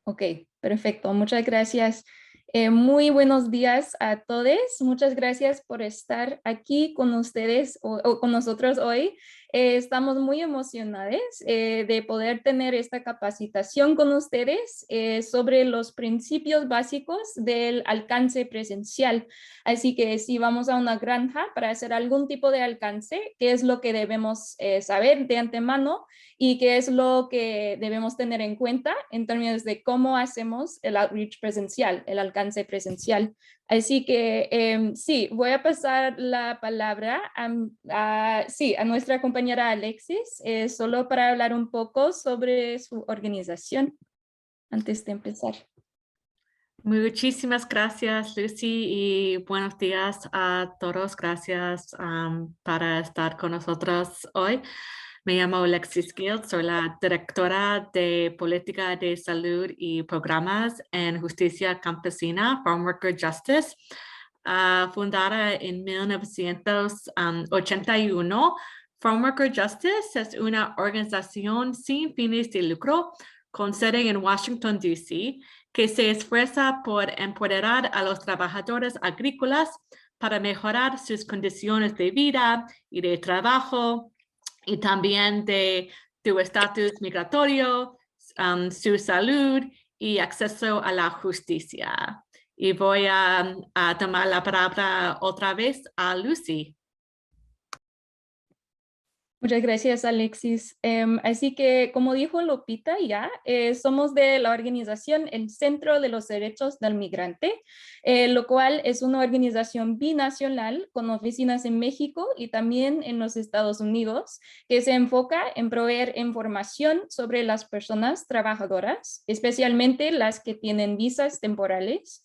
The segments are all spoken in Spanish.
Ok, perfecto. Muchas gracias. Muy buenos días a todos. Muchas gracias por estar aquí con ustedes o con nosotros hoy. Estamos muy emocionados de poder tener esta capacitación con ustedes sobre los principios básicos del alcance presencial. Así que si vamos a una granja para hacer algún tipo de alcance, ¿qué es lo que debemos saber de antemano? Y qué es lo que debemos tener en cuenta en términos de cómo hacemos el outreach presencial, el alcance presencial. Así que sí, voy a pasar la palabra a nuestra compañera Alexis, solo para hablar un poco sobre su organización antes de empezar. Muchísimas gracias, Lucy, y buenos días a todos. Gracias para estar con nosotros hoy. Me llamo Alexis Gill, soy la directora de Política de Salud y Programas en Justicia Campesina, Farm Worker Justice, fundada en 1981. Farm Worker Justice es una organización sin fines de lucro con sede en Washington, D.C., que se esfuerza por empoderar a los trabajadores agrícolas para mejorar sus condiciones de vida y de trabajo y también de su estatus migratorio, su salud y acceso a la justicia. Y voy a tomar la palabra otra vez a Lucy. Muchas gracias, Alexis. Así que, como dijo Lupita ya, somos de la organización El Centro de los Derechos del Migrante, lo cual es una organización binacional con oficinas en México y también en los Estados Unidos, que se enfoca en proveer información sobre las personas trabajadoras, especialmente las que tienen visas temporales,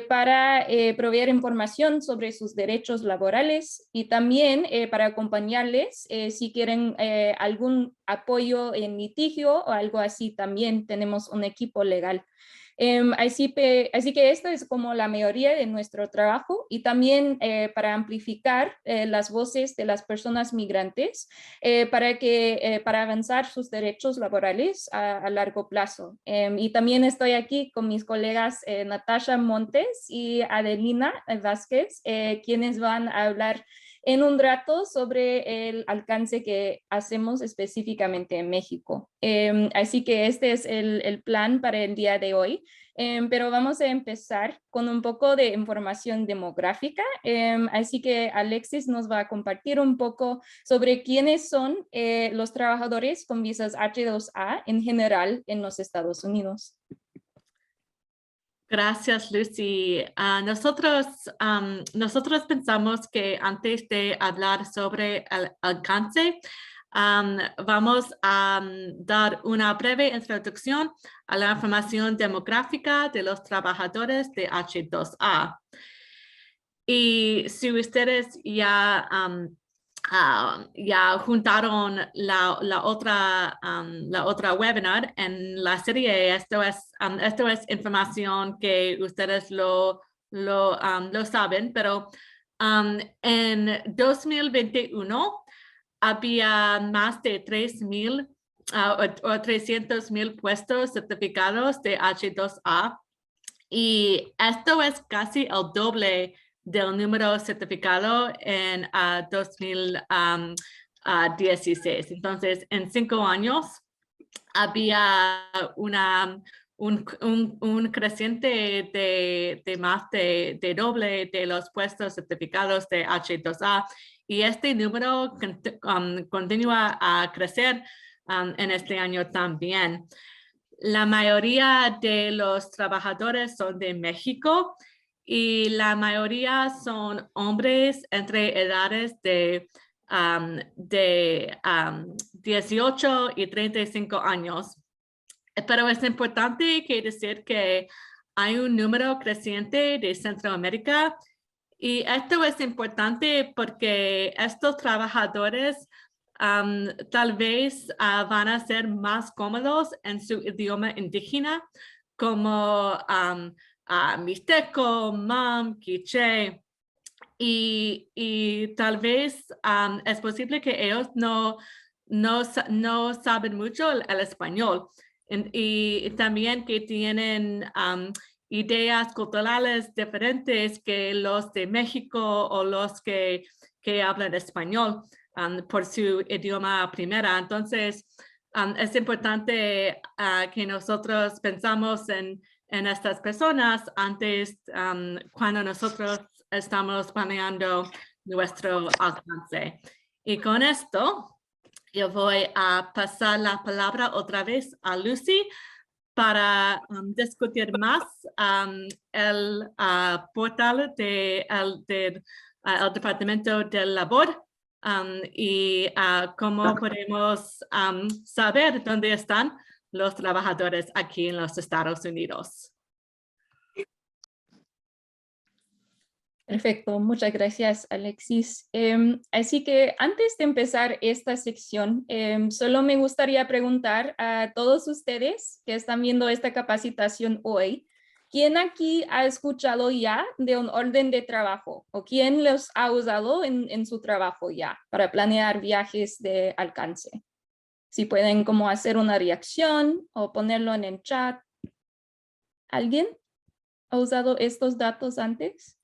para proveer información sobre sus derechos laborales y también para acompañarles si quieren algún apoyo en litigio o algo así. También tenemos un equipo legal. Así que esto es como la mayoría de nuestro trabajo y también para amplificar las voces de las personas migrantes para avanzar sus derechos laborales a largo plazo. Y también estoy aquí con mis colegas Natasha Montes y Adelina Vázquez, quienes van a hablar en un rato sobre el alcance que hacemos específicamente en México. Así que este es el plan para el día de hoy. Pero vamos a empezar con un poco de información demográfica. Así que Alexis nos va a compartir un poco sobre quiénes son los trabajadores con visas H2A en general en los Estados Unidos. Gracias, Lucy. Nosotros pensamos que antes de hablar sobre el alcance, vamos a dar una breve introducción a la información demográfica de los trabajadores de H2A. Y si ustedes ya ya juntaron la otra webinar en la serie. Esto es información que ustedes lo saben, pero en 2021 había más de 3,000 o 300,000 puestos certificados de H2A. Y esto es casi el doble del número certificado en 2016. Entonces, en 5 años había un creciente de más de doble de los puestos certificados de H2A y este número continúa a crecer en este año también. La mayoría de los trabajadores son de México y la mayoría son hombres entre edades de 18 y 35 años. Pero es importante decir que hay un número creciente de Centroamérica y esto es importante porque estos trabajadores tal vez van a ser más cómodos en su idioma indígena como mixteco, mam, quiché. Y tal vez es posible que ellos no saben mucho el español. y también que tienen ideas culturales diferentes que los de México o los que hablan español por su idioma primera. Entonces, es importante que nosotros pensamos en estas personas antes cuando nosotros estamos planeando nuestro alcance. Y con esto, yo voy a pasar la palabra otra vez a Lucy para discutir más el portal del Departamento de Labor y cómo podemos saber dónde están los trabajadores aquí en los Estados Unidos. Perfecto, muchas gracias, Alexis. Así que antes de empezar esta sección, solo me gustaría preguntar a todos ustedes que están viendo esta capacitación hoy, ¿quién aquí ha escuchado ya de un orden de trabajo o quién los ha usado en su trabajo ya para planear viajes de alcance? Si pueden como hacer una reacción o ponerlo en el chat. ¿Alguien ha usado estos datos antes?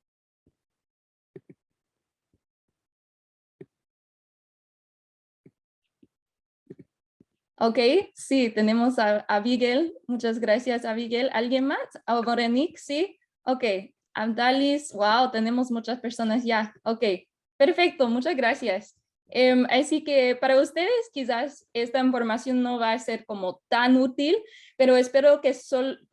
Ok, sí, tenemos a Abigail. Muchas gracias, Abigail. ¿Alguien más? ¿O Borenic? Sí. Ok. Abdalis. Wow, tenemos muchas personas ya. Ok, perfecto. Muchas gracias. Así que para ustedes quizás esta información no va a ser como tan útil, pero espero que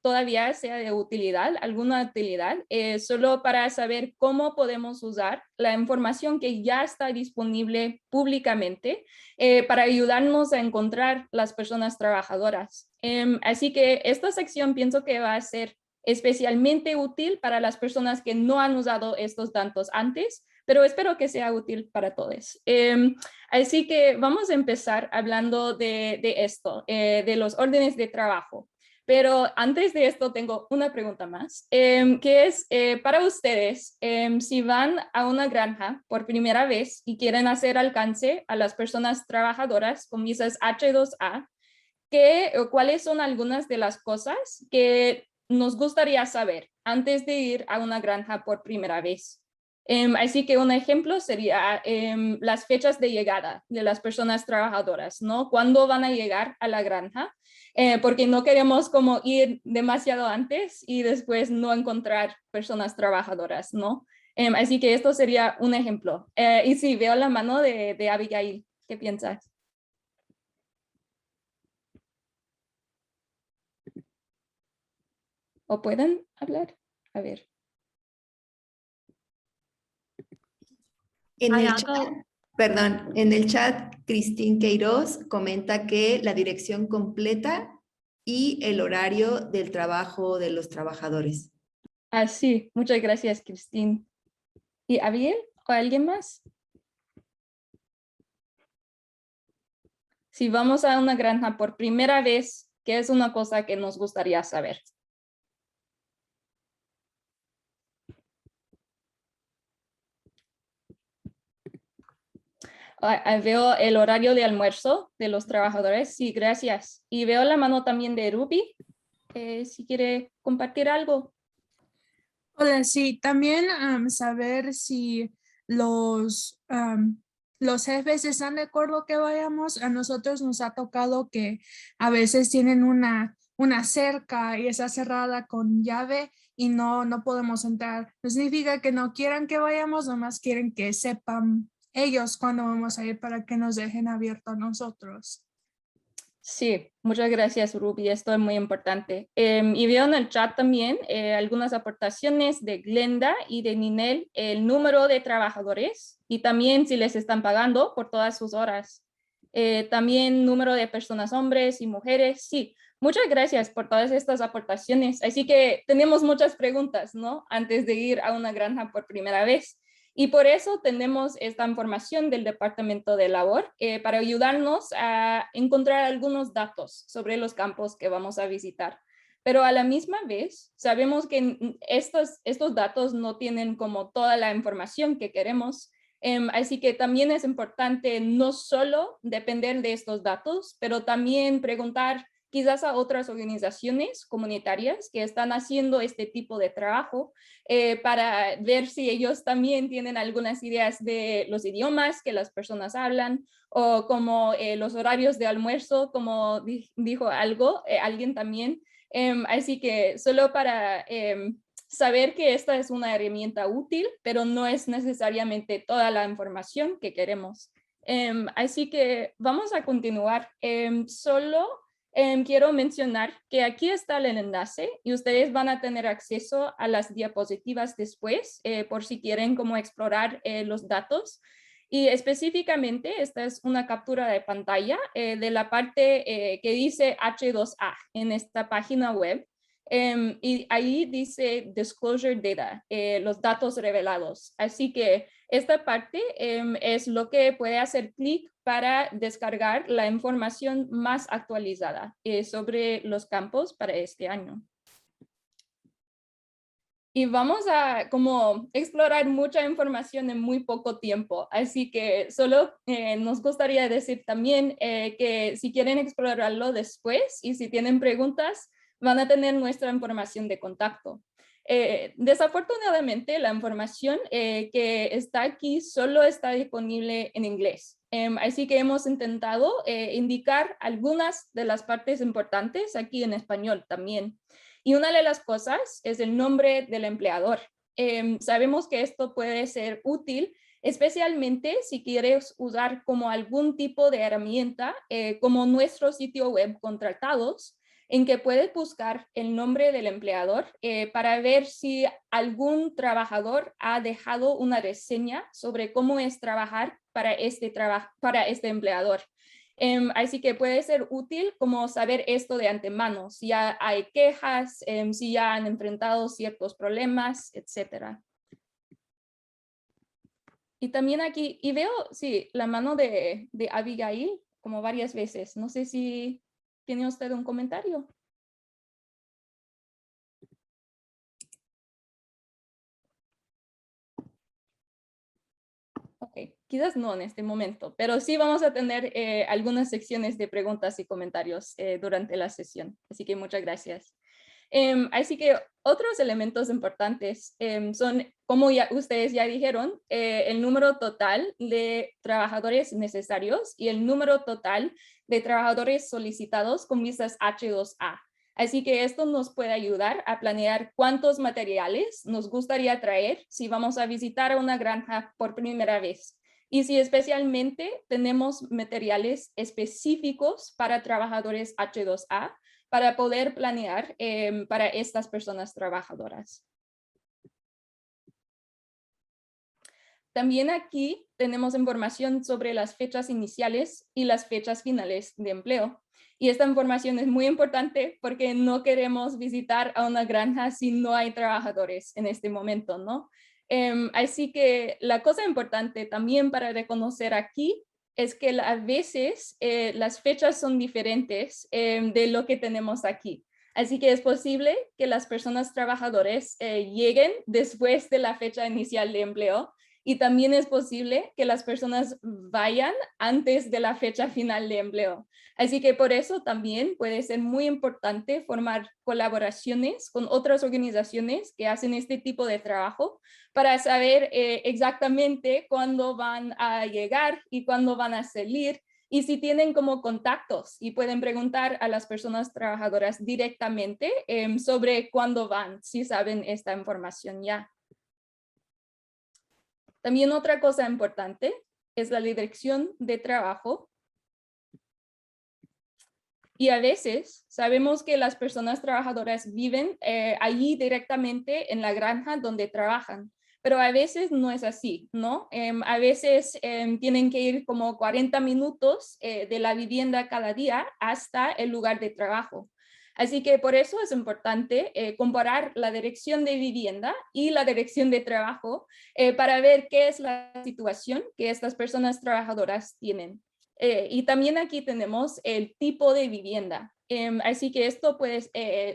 todavía sea de utilidad, alguna utilidad, solo para saber cómo podemos usar la información que ya está disponible públicamente para ayudarnos a encontrar las personas trabajadoras. Así que esta sección pienso que va a ser especialmente útil para las personas que no han usado estos datos antes, pero espero que sea útil para todos. Así que vamos a empezar hablando de esto, de los órdenes de trabajo. Pero antes de esto tengo una pregunta más, que es para ustedes, si van a una granja por primera vez y quieren hacer alcance a las personas trabajadoras con visas H2A, ¿cuáles son algunas de las cosas que nos gustaría saber antes de ir a una granja por primera vez? Así que un ejemplo sería las fechas de llegada de las personas trabajadoras, ¿no? ¿Cuándo van a llegar a la granja? Porque no queremos como ir demasiado antes y después no encontrar personas trabajadoras, ¿no? Así que esto sería un ejemplo. Y sí, veo la mano de Abigail. ¿Qué piensas? ¿O pueden hablar? A ver. En el chat, perdón, en el chat, Cristín Queiroz comenta que la dirección completa y el horario del trabajo de los trabajadores. Ah, sí, muchas gracias, Cristín. ¿Y Abiel o alguien más? Si vamos a una granja por primera vez, ¿qué es una cosa que nos gustaría saber? Veo el horario de almuerzo de los trabajadores. Sí, gracias. Y veo la mano también de Ruby. Si quiere compartir algo. Hola, sí, también saber si los jefes están de acuerdo que vayamos. A nosotros nos ha tocado que a veces tienen una cerca y está cerrada con llave y no podemos entrar. No significa que no quieran que vayamos, nomás quieren que sepan ellos cuándo vamos a ir para que nos dejen abierto a nosotros. Sí, muchas gracias, Ruby. Esto es muy importante. Y veo en el chat también algunas aportaciones de Glenda y de Ninel, el número de trabajadores y también si les están pagando por todas sus horas. También número de personas, hombres y mujeres. Sí, muchas gracias por todas estas aportaciones. Así que tenemos muchas preguntas, ¿no? Antes de ir a una granja por primera vez. Y por eso tenemos esta información del Departamento de Labor para ayudarnos a encontrar algunos datos sobre los campos que vamos a visitar. Pero a la misma vez, sabemos que estos datos no tienen como toda la información que queremos. Así que también es importante no solo depender de estos datos, pero también preguntar quizás a otras organizaciones comunitarias que están haciendo este tipo de trabajo para ver si ellos también tienen algunas ideas de los idiomas que las personas hablan o como los horarios de almuerzo, como dijo alguien también. Así que solo para saber que esta es una herramienta útil, pero no es necesariamente toda la información que queremos. Así que vamos a continuar. Solo quiero mencionar que aquí está el enlace y ustedes van a tener acceso a las diapositivas después, por si quieren como explorar los datos. Y específicamente, esta es una captura de pantalla de la parte que dice H2A en esta página web. Y ahí dice Disclosure Data, los datos revelados. Así que esta parte es lo que puede hacer clic para descargar la información más actualizada sobre los campos para este año. Y vamos a como explorar mucha información en muy poco tiempo. Así que solo nos gustaría decir también que si quieren explorarlo después y si tienen preguntas, van a tener nuestra información de contacto. Desafortunadamente, la información que está aquí solo está disponible en inglés. Así que hemos intentado indicar algunas de las partes importantes aquí en español también. Y una de las cosas es el nombre del empleador. Sabemos que esto puede ser útil, especialmente si quieres usar como algún tipo de herramienta, como nuestro sitio web Contratados, en que puedes buscar el nombre del empleador para ver si algún trabajador ha dejado una reseña sobre cómo es trabajar para este empleador. Así que puede ser útil como saber esto de antemano, si ya hay quejas, si ya han enfrentado ciertos problemas, etc. Y también aquí, y veo, sí, la mano de Abigail como varias veces. No sé si tiene usted un comentario. Ok, quizás no en este momento, pero sí vamos a tener algunas secciones de preguntas y comentarios durante la sesión. Así que muchas gracias. Así que otros elementos importantes son, como ustedes ya dijeron, el número total de trabajadores necesarios y el número total de trabajadores solicitados con visas H2A. Así que esto nos puede ayudar a planear cuántos materiales nos gustaría traer si vamos a visitar a una granja por primera vez. Y si especialmente tenemos materiales específicos para trabajadores H2A, para poder planear para estas personas trabajadoras. También aquí tenemos información sobre las fechas iniciales y las fechas finales de empleo. Y esta información es muy importante porque no queremos visitar a una granja si no hay trabajadores en este momento, ¿no? Así que la cosa importante también para reconocer aquí es que a veces las fechas son diferentes de lo que tenemos aquí. Así que es posible que las personas trabajadoras lleguen después de la fecha inicial de empleo y también es posible que las personas vayan antes de la fecha final de empleo. Así que por eso también puede ser muy importante formar colaboraciones con otras organizaciones que hacen este tipo de trabajo para saber exactamente cuándo van a llegar y cuándo van a salir y si tienen como contactos y pueden preguntar a las personas trabajadoras directamente sobre cuándo van, si saben esta información ya. También otra cosa importante es la dirección de trabajo. Y a veces sabemos que las personas trabajadoras viven allí directamente en la granja donde trabajan, pero a veces no es así, ¿no? A veces tienen que ir como 40 minutos de la vivienda cada día hasta el lugar de trabajo. Así que por eso es importante comparar la dirección de vivienda y la dirección de trabajo para ver qué es la situación que estas personas trabajadoras tienen. Y también aquí tenemos el tipo de vivienda. Así que esto puede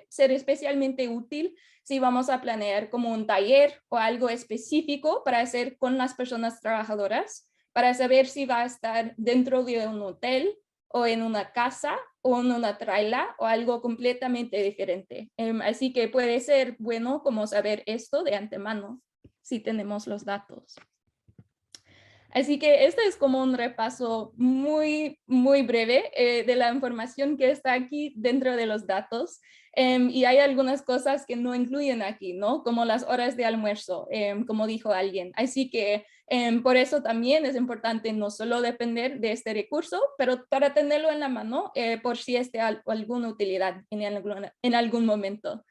ser especialmente útil si vamos a planear como un taller o algo específico para hacer con las personas trabajadoras, para saber si va a estar dentro de un hotel o en una casa o en una traila o algo completamente diferente. Así que puede ser bueno como saber esto de antemano si tenemos los datos. Así que este es como un repaso muy breve de la información que está aquí dentro de los datos. Y hay algunas cosas que no incluyen aquí, ¿no? Como las horas de almuerzo, como dijo alguien. Así que por eso también es importante no solo depender de este recurso, pero para tenerlo en la mano por si es de alguna utilidad en algún momento.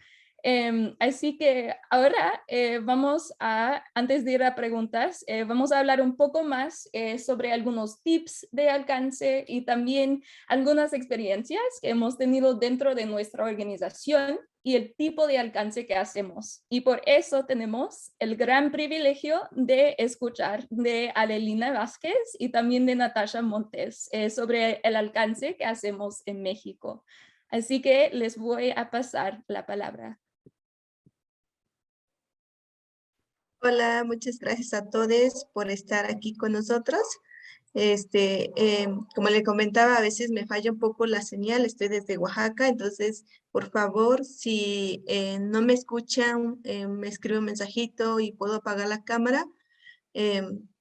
Así que ahora vamos a, antes de ir a preguntas, vamos a hablar un poco más sobre algunos tips de alcance y también algunas experiencias que hemos tenido dentro de nuestra organización y el tipo de alcance que hacemos. Y por eso tenemos el gran privilegio de escuchar de Adelina Vázquez y también de Natasha Montes sobre el alcance que hacemos en México. Así que les voy a pasar la palabra. Hola, muchas gracias a todos por estar aquí con nosotros. Como le comentaba, a veces me falla un poco la señal, estoy desde Oaxaca, entonces, por favor, si no me escuchan, me escribe un mensajito y puedo apagar la cámara.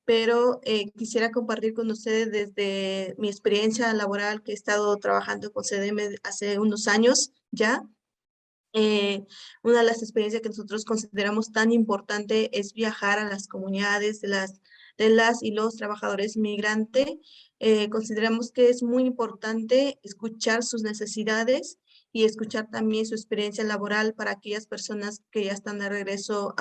Pero quisiera compartir con ustedes desde mi experiencia laboral que he estado trabajando con CDM hace unos años ya. Una de las experiencias que nosotros consideramos tan importante es viajar a las comunidades de las y los trabajadores migrantes. Consideramos que es muy importante escuchar sus necesidades y escuchar también su experiencia laboral para aquellas personas que ya están de regreso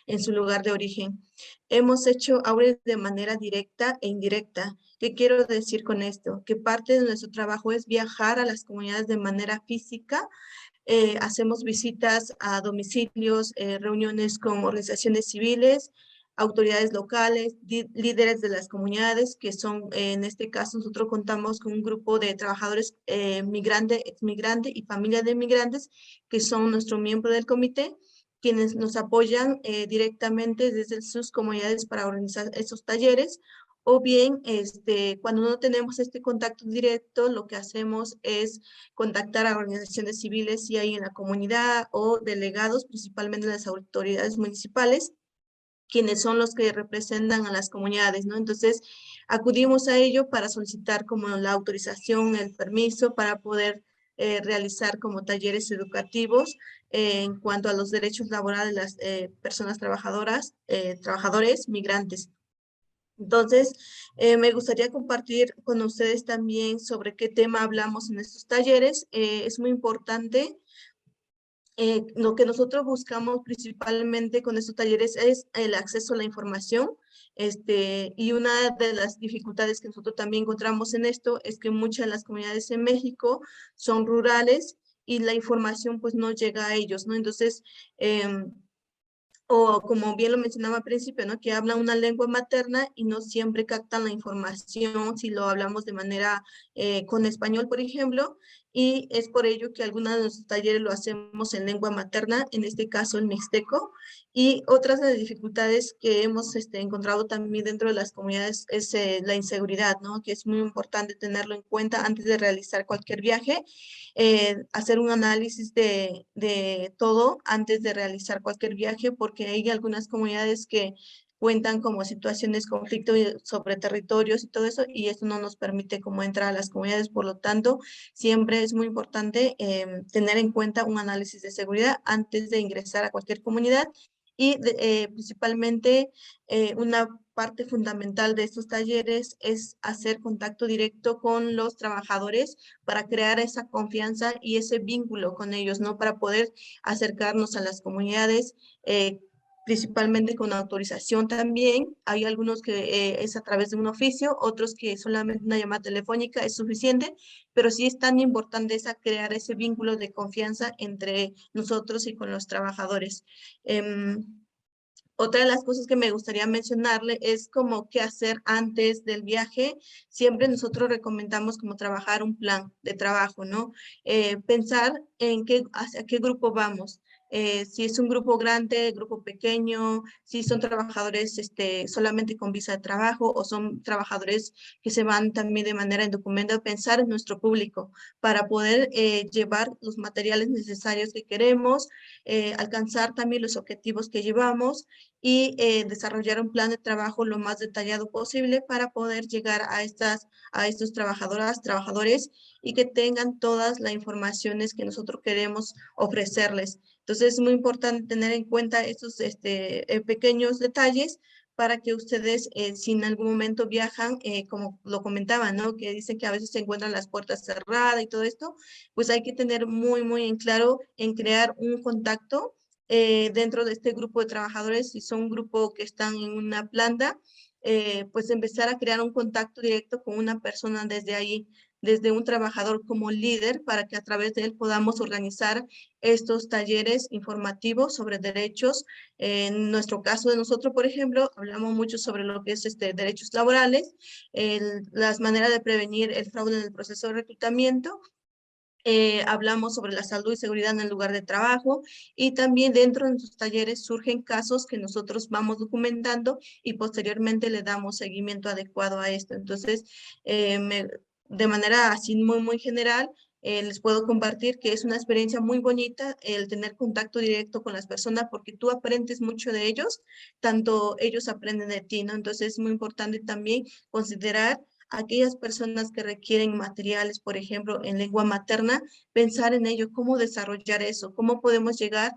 en su lugar de origen. Hemos hecho ahora de manera directa e indirecta. ¿Qué quiero decir con esto? Que parte de nuestro trabajo es viajar a las comunidades de manera física. Hacemos visitas a domicilios, reuniones con organizaciones civiles, autoridades locales, líderes de las comunidades, que son, en este caso, nosotros contamos con un grupo de trabajadores migrante, exmigrante y familia de migrantes, que son nuestro miembro del comité, quienes nos apoyan directamente desde sus comunidades para organizar esos talleres. O bien, cuando no tenemos este contacto directo, lo que hacemos es contactar a organizaciones civiles si hay en la comunidad o delegados, principalmente las autoridades municipales, quienes son los que representan a las comunidades, ¿no? Entonces, acudimos a ello para solicitar como la autorización, el permiso para poder realizar como talleres educativos en cuanto a los derechos laborales de las personas trabajadoras, trabajadores migrantes. Entonces, me gustaría compartir con ustedes también sobre qué tema hablamos en estos talleres. Es muy importante. Lo que nosotros buscamos principalmente con estos talleres es el acceso a la información. Y una de las dificultades que nosotros también encontramos en esto es que muchas de las comunidades en México son rurales y la información pues no llega a ellos, ¿no? Entonces, o como bien lo mencionaba al principio, ¿no? Que hablan una lengua materna y no siempre captan la información si lo hablamos de manera con español, por ejemplo, y es por ello que algunos de nuestros talleres lo hacemos en lengua materna, en este caso el mixteco, y otras de las dificultades que hemos encontrado también dentro de las comunidades es la inseguridad, ¿no? Que es muy importante tenerlo en cuenta antes de realizar cualquier viaje, hacer un análisis de todo antes de realizar cualquier viaje, porque hay algunas comunidades que cuentan como situaciones, conflictos sobre territorios y todo eso, y eso no nos permite como entrar a las comunidades. Por lo tanto, siempre es muy importante tener en cuenta un análisis de seguridad antes de ingresar a cualquier comunidad y principalmente una parte fundamental de estos talleres es hacer contacto directo con los trabajadores para crear esa confianza y ese vínculo con ellos, ¿no? Para poder acercarnos a las comunidades, principalmente con autorización también. Hay algunos que es a través de un oficio, otros que solamente una llamada telefónica es suficiente, pero sí es tan importante crear ese vínculo de confianza entre nosotros y con los trabajadores. Otra de las cosas que me gustaría mencionarle es como qué hacer antes del viaje. Siempre nosotros recomendamos como trabajar un plan de trabajo, ¿no? Pensar en hacia qué grupo vamos. si es un grupo grande, grupo pequeño, si son trabajadores solamente con visa de trabajo o son trabajadores que se van también de manera indocumentada, pensar en nuestro público para poder llevar los materiales necesarios que queremos, alcanzar también los objetivos que llevamos y desarrollar un plan de trabajo lo más detallado posible para poder llegar a estos trabajadores y que tengan todas las informaciones que nosotros queremos ofrecerles. Entonces es muy importante tener en cuenta estos pequeños detalles para que ustedes, si en algún momento viajan, como lo comentaban, ¿no? Que dicen que a veces se encuentran las puertas cerradas y todo esto, pues hay que tener muy, muy en claro en crear un contacto dentro de este grupo de trabajadores. Si son un grupo que están en una planta, pues empezar a crear un contacto directo con una persona desde ahí, desde un trabajador como líder, para que a través de él podamos organizar estos talleres informativos sobre derechos. En nuestro caso de nosotros, por ejemplo, hablamos mucho sobre lo que es derechos laborales, las maneras de prevenir el fraude en el proceso de reclutamiento. Hablamos sobre la salud y seguridad en el lugar de trabajo y también dentro de nuestros talleres surgen casos que nosotros vamos documentando y posteriormente le damos seguimiento adecuado a esto. Entonces, de manera así muy, muy general, les puedo compartir que es una experiencia muy bonita el tener contacto directo con las personas porque tú aprendes mucho de ellos, tanto ellos aprenden de ti, ¿no? Entonces es muy importante también considerar aquellas personas que requieren materiales, por ejemplo, en lengua materna, pensar en ello, cómo desarrollar eso, cómo podemos llegar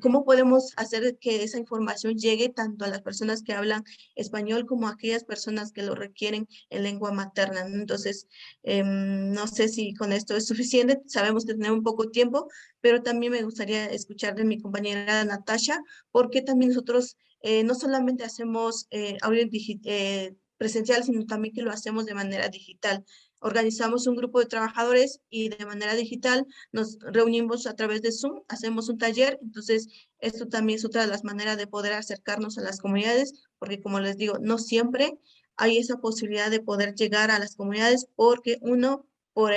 cómo podemos hacer que esa información llegue tanto a las personas que hablan español como a aquellas personas que lo requieren en lengua materna, ¿no? Entonces, no sé si con esto es suficiente, sabemos que tenemos poco tiempo, pero también me gustaría escuchar de mi compañera Natasha, porque también nosotros no solamente hacemos audio presencial, sino también que lo hacemos de manera digital. Organizamos un grupo de trabajadores y de manera digital nos reunimos a través de Zoom, hacemos un taller, entonces esto también es otra de las maneras de poder acercarnos a las comunidades, porque como les digo, no siempre hay esa posibilidad de poder llegar a las comunidades porque uno, por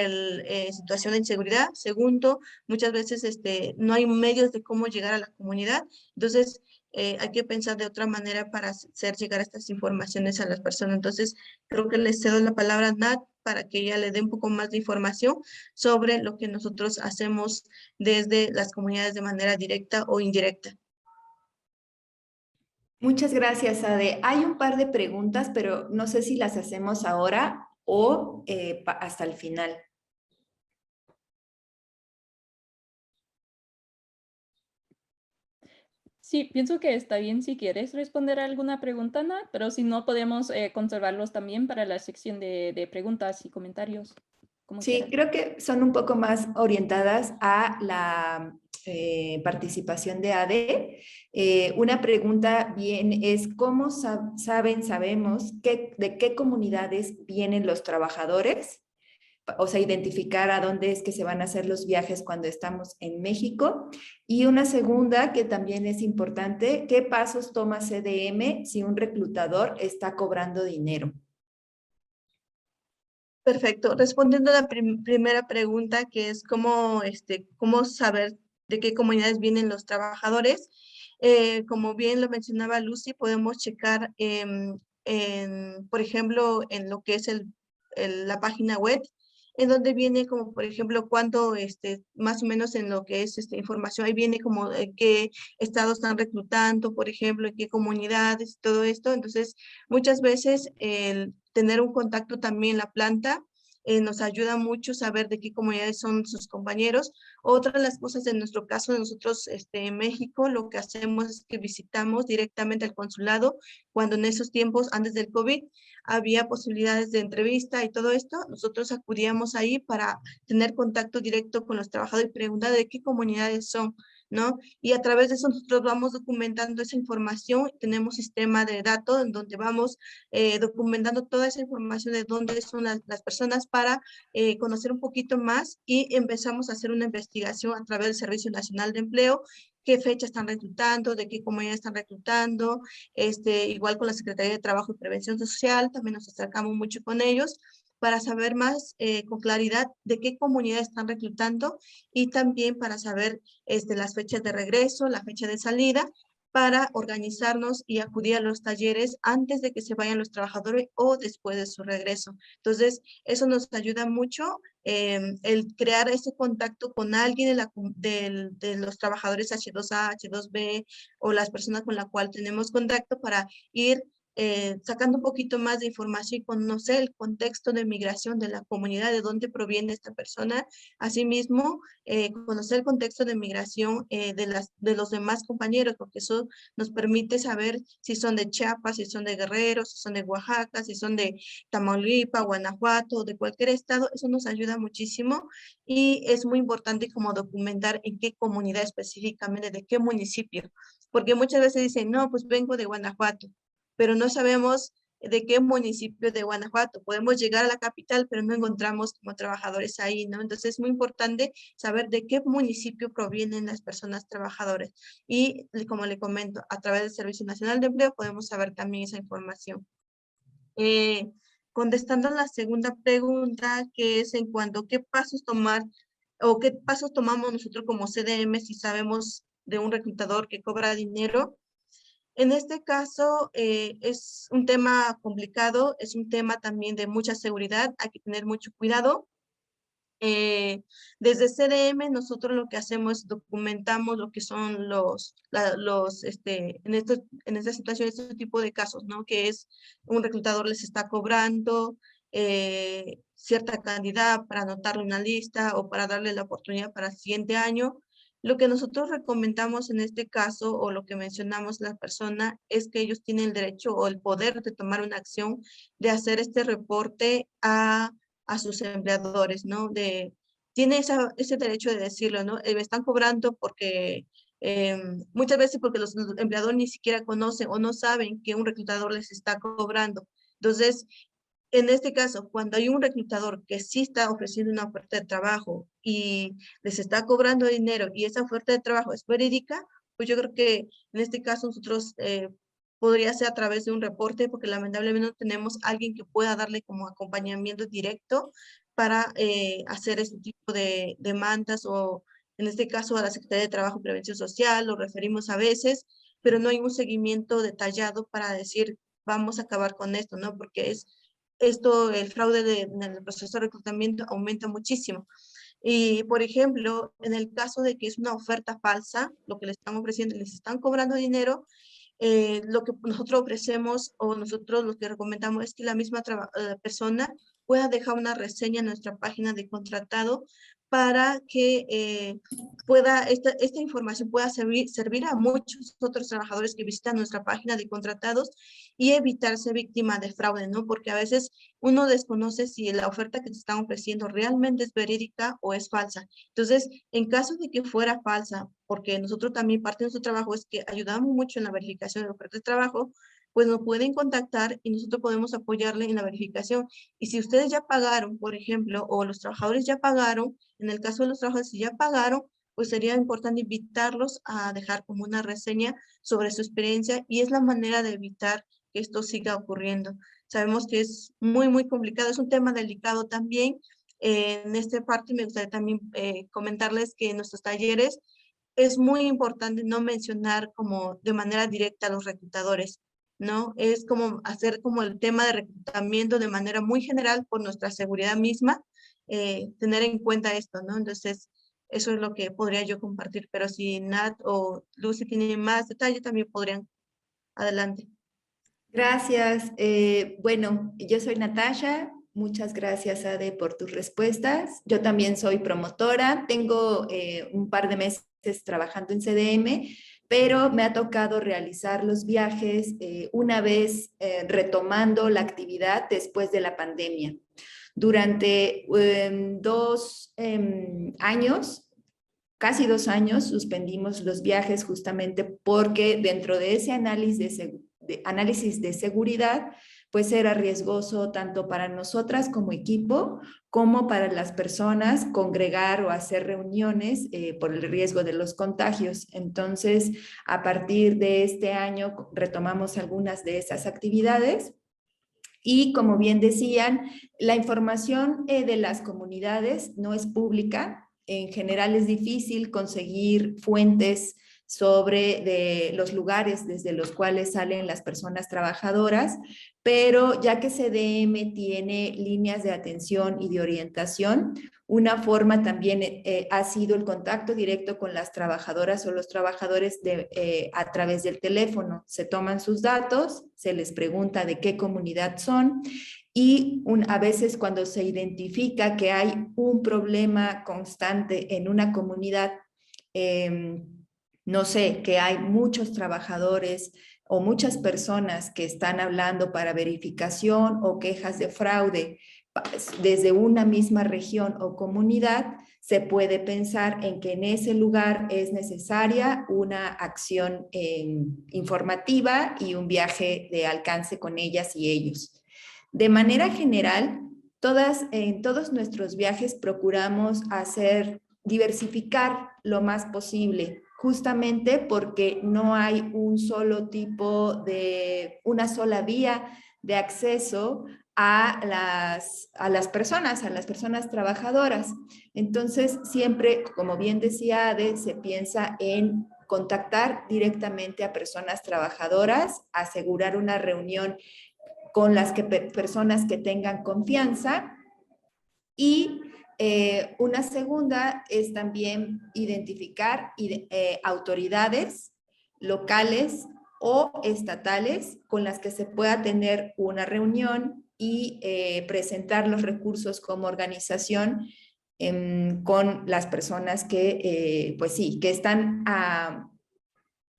situación de inseguridad, segundo, muchas veces no hay medios de cómo llegar a la comunidad, entonces hay que pensar de otra manera para hacer llegar estas informaciones a las personas. Entonces, creo que les cedo la palabra a Nat para que ella le dé un poco más de información sobre lo que nosotros hacemos desde las comunidades de manera directa o indirecta. Muchas gracias, Ade. Hay un par de preguntas, pero no sé si las hacemos ahora o hasta el final. Sí, pienso que está bien si quieres responder a alguna pregunta, Nat, pero si no, podemos conservarlos también para la sección de preguntas y comentarios, como Sí, quieras. creo que son un poco más orientadas a la participación de ADE. Una pregunta bien es, ¿cómo sabemos de qué comunidades vienen los trabajadores? O sea, identificar a dónde es que se van a hacer los viajes cuando estamos en México. Y una segunda que también es importante, ¿qué pasos toma CDM si un reclutador está cobrando dinero? Perfecto. Respondiendo a la primera pregunta, que es cómo saber de qué comunidades vienen los trabajadores. Como bien lo mencionaba Lucy, podemos checar, por ejemplo, en lo que es la página web, en donde viene como, por ejemplo, cuánto, más o menos en lo que es información, ahí viene como qué estados están reclutando, por ejemplo, en qué comunidades, todo esto. Entonces, muchas veces el tener un contacto también en la planta nos ayuda mucho saber de qué comunidades son sus compañeros. Otra de las cosas en nuestro caso, de nosotros en México, lo que hacemos es que visitamos directamente el consulado cuando en esos tiempos, antes del COVID, había posibilidades de entrevista y todo esto. Nosotros acudíamos ahí para tener contacto directo con los trabajadores y preguntar de qué comunidades son, ¿no? Y a través de eso nosotros vamos documentando esa información, tenemos sistema de datos en donde vamos documentando toda esa información de dónde son las personas para conocer un poquito más y empezamos a hacer una investigación a través del Servicio Nacional de Empleo, qué fecha están reclutando, de qué comunidad están reclutando, igual con la Secretaría de Trabajo y Prevención Social, también nos acercamos mucho con ellos para saber más con claridad de qué comunidad están reclutando y también para saber las fechas de regreso, la fecha de salida, para organizarnos y acudir a los talleres antes de que se vayan los trabajadores o después de su regreso. Entonces, eso nos ayuda mucho, el crear ese contacto con alguien de los trabajadores H2A, H2B o las personas con las cuales tenemos contacto para ir sacando un poquito más de información y conocer el contexto de migración de la comunidad, de dónde proviene esta persona. Asimismo, conocer el contexto de migración de los demás compañeros, porque eso nos permite saber si son de Chiapas, si son de Guerrero, si son de Oaxaca, si son de Tamaulipas, Guanajuato, de cualquier estado. Eso nos ayuda muchísimo y es muy importante como documentar en qué comunidad específicamente, de qué municipio, porque muchas veces dicen, no, pues vengo de Guanajuato, pero no sabemos de qué municipio de Guanajuato. Podemos llegar a la capital, pero no encontramos como trabajadores ahí, ¿no? Entonces es muy importante saber de qué municipio provienen las personas trabajadoras. Y como le comento, a través del Servicio Nacional de Empleo podemos saber también esa información. Contestando a la segunda pregunta, que es en cuanto a qué pasos tomar o qué pasos tomamos nosotros como CDM si sabemos de un reclutador que cobra dinero. En este caso es un tema complicado, es un tema también de mucha seguridad, hay que tener mucho cuidado. Desde CDM nosotros lo que hacemos es documentamos lo que son en esta situación, este tipo de casos, ¿no? Que es un reclutador les está cobrando cierta cantidad para anotarle una lista o para darle la oportunidad para el siguiente año. Lo que nosotros recomendamos en este caso, o lo que mencionamos la persona, es que ellos tienen el derecho o el poder de tomar una acción de hacer este reporte a sus empleadores, ¿no? Tiene ese derecho de decirlo, ¿no? Me están cobrando porque muchas veces porque los empleadores ni siquiera conocen o no saben que un reclutador les está cobrando. Entonces, en este caso, cuando hay un reclutador que sí está ofreciendo una oferta de trabajo y les está cobrando dinero y esa oferta de trabajo es verídica, pues yo creo que en este caso nosotros podría ser a través de un reporte, porque lamentablemente no tenemos alguien que pueda darle como acompañamiento directo para hacer este tipo de demandas o en este caso a la Secretaría de Trabajo y Prevención Social, lo referimos a veces, pero no hay un seguimiento detallado para decir vamos a acabar con esto, ¿no? Porque el fraude en el proceso de reclutamiento aumenta muchísimo. Y, por ejemplo, en el caso de que es una oferta falsa, lo que le están ofreciendo, les están cobrando dinero, lo que nosotros ofrecemos o nosotros lo que recomendamos es que la misma persona pueda dejar una reseña en nuestra página de contratado para que esta información pueda servir a muchos otros trabajadores que visitan nuestra página de contratados y evitar ser víctima de fraude, ¿no? Porque a veces uno desconoce si la oferta que te están ofreciendo realmente es verídica o es falsa. Entonces, en caso de que fuera falsa, porque nosotros también parte de nuestro trabajo es que ayudamos mucho en la verificación de ofertas de trabajo, pues nos pueden contactar y nosotros podemos apoyarle en la verificación. Y si ustedes ya pagaron, por ejemplo, o los trabajadores ya pagaron, en el caso de los trabajadores si ya pagaron, pues sería importante invitarlos a dejar como una reseña sobre su experiencia y es la manera de evitar que esto siga ocurriendo. Sabemos que es muy, muy complicado, es un tema delicado también. En esta parte me gustaría también comentarles que en nuestros talleres es muy importante no mencionar como de manera directa a los reclutadores, ¿no? Es como hacer como el tema de reclutamiento de manera muy general por nuestra seguridad misma, tener en cuenta esto, ¿no? Entonces, eso es lo que podría yo compartir, pero si Nat o Lucy tienen más detalle, también podrían. Adelante. Gracias. Bueno, yo soy Natasha. Muchas gracias, Ade, por tus respuestas. Yo también soy promotora. Tengo un par de meses trabajando en CDM, pero me ha tocado realizar los viajes una vez retomando la actividad después de la pandemia. Durante 2 años, casi 2 años, suspendimos los viajes justamente porque dentro de ese análisis de seguridad, pues era riesgoso tanto para nosotras como equipo, como para las personas congregar o hacer reuniones por el riesgo de los contagios. Entonces, a partir de este año retomamos algunas de esas actividades Y como bien decían, la información de las comunidades no es pública. En general es difícil conseguir fuentes sobre los lugares desde los cuales salen las personas trabajadoras, pero ya que CDM tiene líneas de atención y de orientación, una forma también ha sido el contacto directo con las trabajadoras o los trabajadores a través del teléfono. Se toman sus datos, se les pregunta de qué comunidad son y a veces cuando se identifica que hay un problema constante en una comunidad, no sé, que hay muchos trabajadores o muchas personas que están hablando para verificación o quejas de fraude desde una misma región o comunidad, se puede pensar en que en ese lugar es necesaria una acción informativa y un viaje de alcance con ellas y ellos. De manera general, en todos nuestros viajes procuramos diversificar lo más posible, justamente porque no hay un solo tipo una sola vía de acceso a las personas trabajadoras. Entonces, siempre, como bien decía Ade, se piensa en contactar directamente a personas trabajadoras, asegurar una reunión con las personas que tengan confianza y una segunda es también identificar autoridades locales o estatales con las que se pueda tener una reunión y presentar los recursos como organización con las personas que, pues sí, que están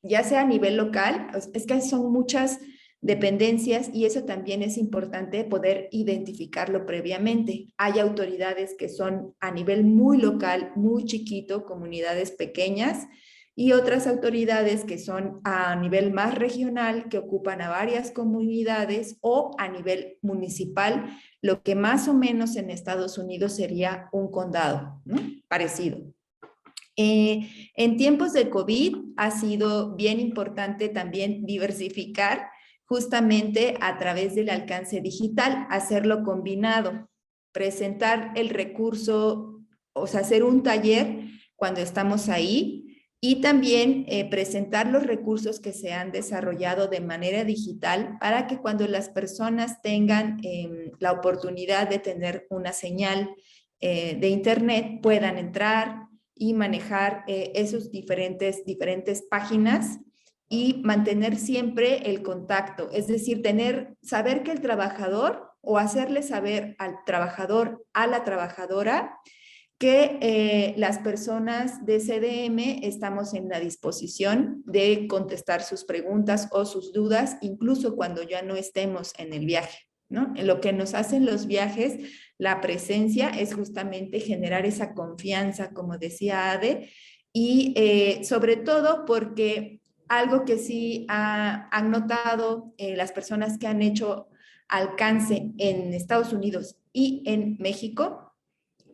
ya sea a nivel local, es que son muchas dependencias y eso también es importante poder identificarlo previamente. Hay autoridades que son a nivel muy local, muy chiquito, comunidades pequeñas, y otras autoridades que son a nivel más regional, que ocupan a varias comunidades, o a nivel municipal, lo que más o menos en Estados Unidos sería un condado, ¿no? Parecido. En tiempos de COVID ha sido bien importante también diversificar justamente a través del alcance digital, hacerlo combinado, presentar el recurso, o sea, hacer un taller cuando estamos ahí y también presentar los recursos que se han desarrollado de manera digital para que cuando las personas tengan la oportunidad de tener una señal de internet puedan entrar y manejar esos diferentes páginas y mantener siempre el contacto, es decir, saber que el trabajador o hacerle saber al trabajador, a la trabajadora, que las personas de CDM estamos en la disposición de contestar sus preguntas o sus dudas, incluso cuando ya no estemos en el viaje, ¿no? En lo que nos hacen los viajes, la presencia es justamente generar esa confianza, como decía Ade, y sobre todo porque algo que sí han notado las personas que han hecho alcance en Estados Unidos y en México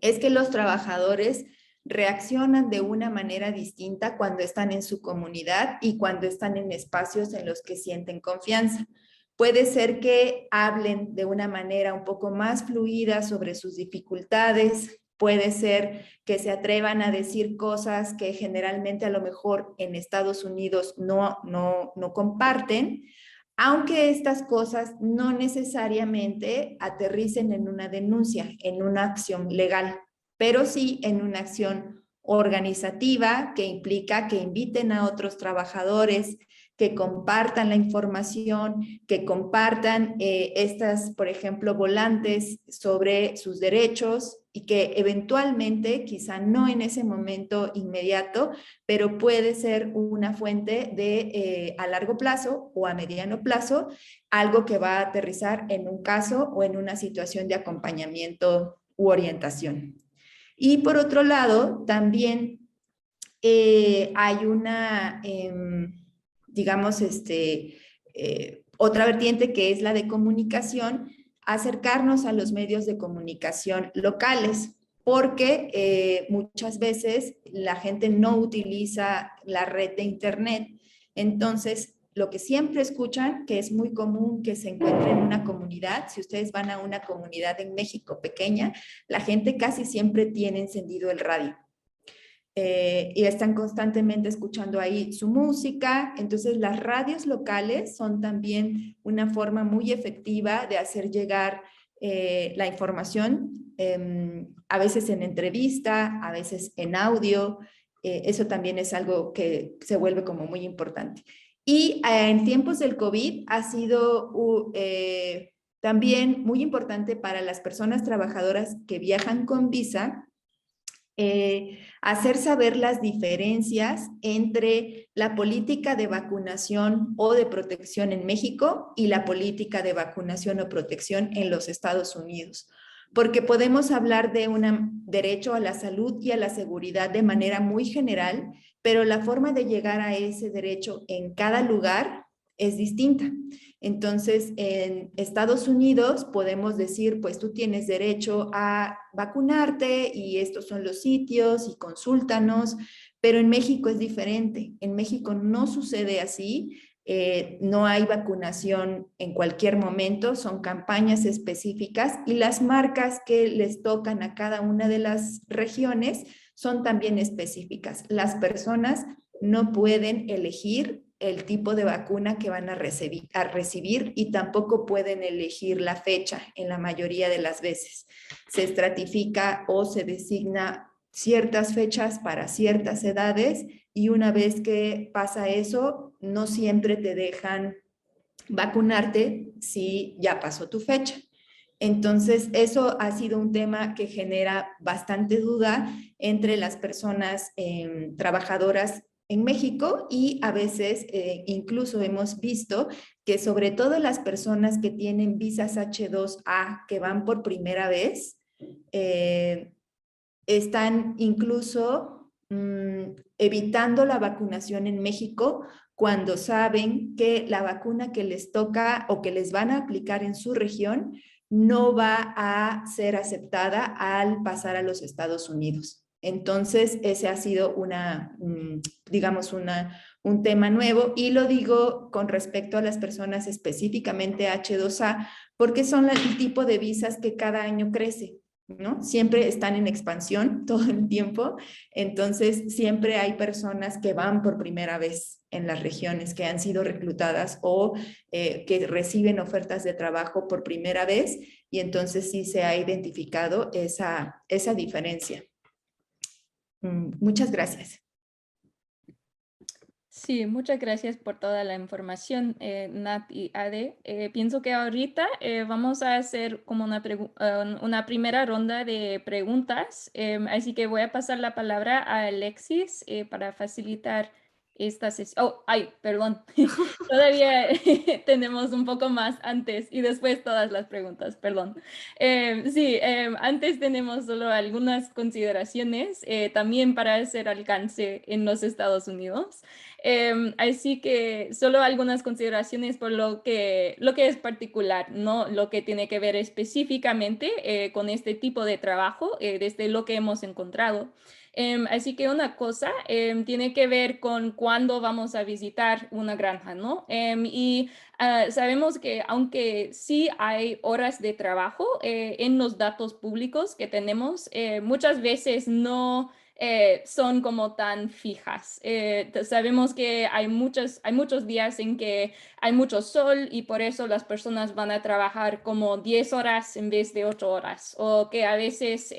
es que los trabajadores reaccionan de una manera distinta cuando están en su comunidad y cuando están en espacios en los que sienten confianza. Puede ser que hablen de una manera un poco más fluida sobre sus dificultades, puede ser que se atrevan a decir cosas que generalmente a lo mejor en Estados Unidos no comparten, aunque estas cosas no necesariamente aterricen en una denuncia, en una acción legal, pero sí en una acción organizativa que implica que inviten a otros trabajadores, que compartan la información, que compartan por ejemplo, volantes sobre sus derechos y que eventualmente, quizá no en ese momento inmediato, pero puede ser una fuente de a largo plazo o a mediano plazo, algo que va a aterrizar en un caso o en una situación de acompañamiento u orientación. Y por otro lado, también hay una, digamos, otra vertiente que es la de comunicación, acercarnos a los medios de comunicación locales, porque muchas veces la gente no utiliza la red de internet. Entonces, lo que siempre escuchan, que es muy común que se encuentre en una comunidad. Si ustedes van a una comunidad en México pequeña, la gente casi siempre tiene encendido el radio. Y están constantemente escuchando ahí su música. Entonces las radios locales son también una forma muy efectiva de hacer llegar la información, a veces en entrevista, a veces en audio. Eso también es algo que se vuelve como muy importante. Y en tiempos del COVID ha sido también muy importante para las personas trabajadoras que viajan con visa, hacer saber las diferencias entre la política de vacunación o de protección en México y la política de vacunación o protección en los Estados Unidos. Porque podemos hablar de un derecho a la salud y a la seguridad de manera muy general, pero la forma de llegar a ese derecho en cada lugar es distinta. Entonces, en Estados Unidos podemos decir, pues tú tienes derecho a vacunarte y estos son los sitios y consúltanos, pero en México es diferente. En México no sucede así. No hay vacunación en cualquier momento, son campañas específicas y las marcas que les tocan a cada una de las regiones son también específicas. Las personas no pueden elegir el tipo de vacuna que van a recibir y tampoco pueden elegir la fecha en la mayoría de las veces. Se estratifica o se designa ciertas fechas para ciertas edades y una vez que pasa eso, no siempre te dejan vacunarte si ya pasó tu fecha. Entonces, eso ha sido un tema que genera bastante duda entre las personas trabajadoras en México y a veces incluso hemos visto que sobre todo las personas que tienen visas H2A que van por primera vez, están incluso evitando la vacunación en México cuando saben que la vacuna que les toca o que les van a aplicar en su región no va a ser aceptada al pasar a los Estados Unidos. Entonces, ese ha sido un tema nuevo y lo digo con respecto a las personas específicamente H2A porque son el tipo de visas que cada año crece, ¿no? Siempre están en expansión todo el tiempo, entonces siempre hay personas que van por primera vez en las regiones, que han sido reclutadas o que reciben ofertas de trabajo por primera vez y entonces sí se ha identificado esa diferencia. Muchas gracias. Sí, muchas gracias por toda la información, Nat y Ade. Pienso que ahorita vamos a hacer como una primera ronda de preguntas, así que voy a pasar la palabra a Alexis para facilitar esta sesión. Oh, ay, perdón. Todavía tenemos un poco más antes y después todas las preguntas, perdón. Sí, antes tenemos solo algunas consideraciones también para hacer alcance en los Estados Unidos. Así que solo algunas consideraciones por lo que es particular, no lo que tiene que ver específicamente con este tipo de trabajo, desde lo que hemos encontrado. Así que una cosa tiene que ver con cuándo vamos a visitar una granja, ¿no? Y sabemos que aunque sí hay horas de trabajo en los datos públicos que tenemos, muchas veces no son como tan fijas. Sabemos que hay muchos días en que hay mucho sol y por eso las personas van a trabajar como 10 horas en vez de 8 horas o que a veces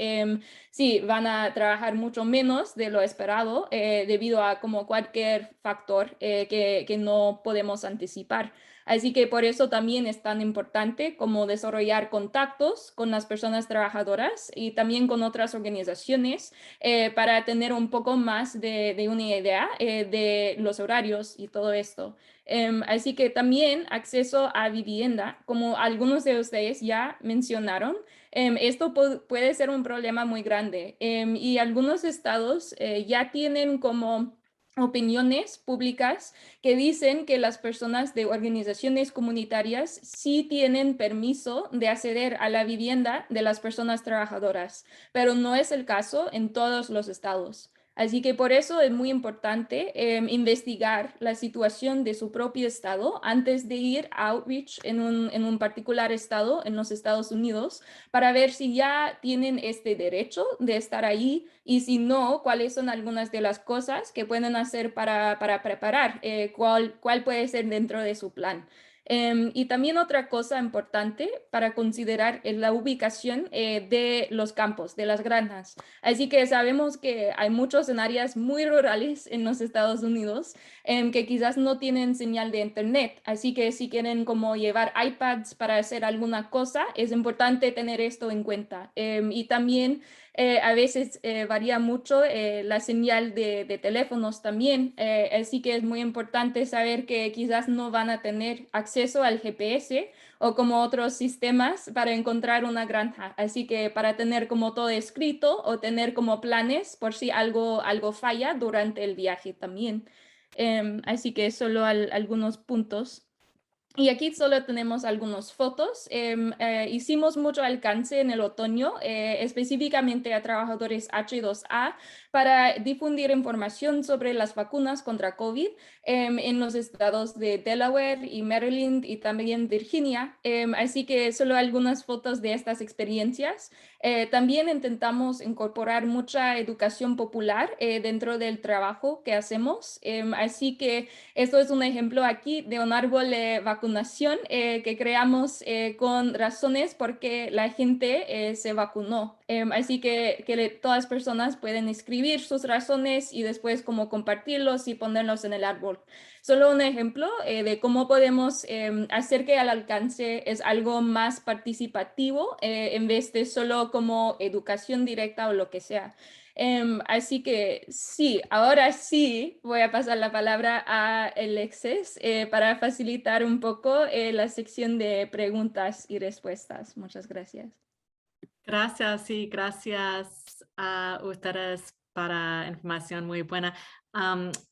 sí van a trabajar mucho menos de lo esperado debido a como cualquier factor que no podemos anticipar. Así que por eso también es tan importante como desarrollar contactos con las personas trabajadoras y también con otras organizaciones para tener un poco más de una idea de los horarios y todo esto. Así que también acceso a vivienda, como algunos de ustedes ya mencionaron, esto puede ser un problema muy grande y algunos estados ya tienen como opiniones públicas que dicen que las personas de organizaciones comunitarias sí tienen permiso de acceder a la vivienda de las personas trabajadoras, pero no es el caso en todos los estados. Así que por eso es muy importante investigar la situación de su propio estado antes de ir a outreach en un particular estado en los Estados Unidos para ver si ya tienen este derecho de estar ahí y si no, cuáles son algunas de las cosas que pueden hacer para preparar, cuál puede ser dentro de su plan. Y también otra cosa importante para considerar es la ubicación de los campos, de las granjas. Así que sabemos que hay muchos en áreas muy rurales en los Estados Unidos que quizás no tienen señal de internet. Así que si quieren como llevar iPads para hacer alguna cosa, es importante tener esto en cuenta. Y también a veces varía mucho la señal de teléfonos también, así que es muy importante saber que quizás no van a tener acceso al GPS o como otros sistemas para encontrar una granja. Así que para tener como todo escrito o tener como planes por si algo falla durante el viaje también. Así que solo algunos puntos. Y aquí solo tenemos algunas fotos. Hicimos mucho alcance en el otoño, específicamente a trabajadores H2A, para difundir información sobre las vacunas contra COVID en los estados de Delaware y Maryland y también Virginia. Así que solo algunas fotos de estas experiencias. También intentamos incorporar mucha educación popular dentro del trabajo que hacemos. Así que esto es un ejemplo aquí de un árbol de vacunación que creamos con razones porque la gente se vacunó. Así que todas las personas pueden escribir sus razones y después como compartirlos y ponerlos en el árbol. Solo un ejemplo de cómo podemos hacer que al alcance es algo más participativo en vez de solo como educación directa o lo que sea. Así que sí, ahora sí voy a pasar la palabra a Alexis para facilitar un poco la sección de preguntas y respuestas. Muchas gracias. Gracias y gracias a ustedes para información muy buena.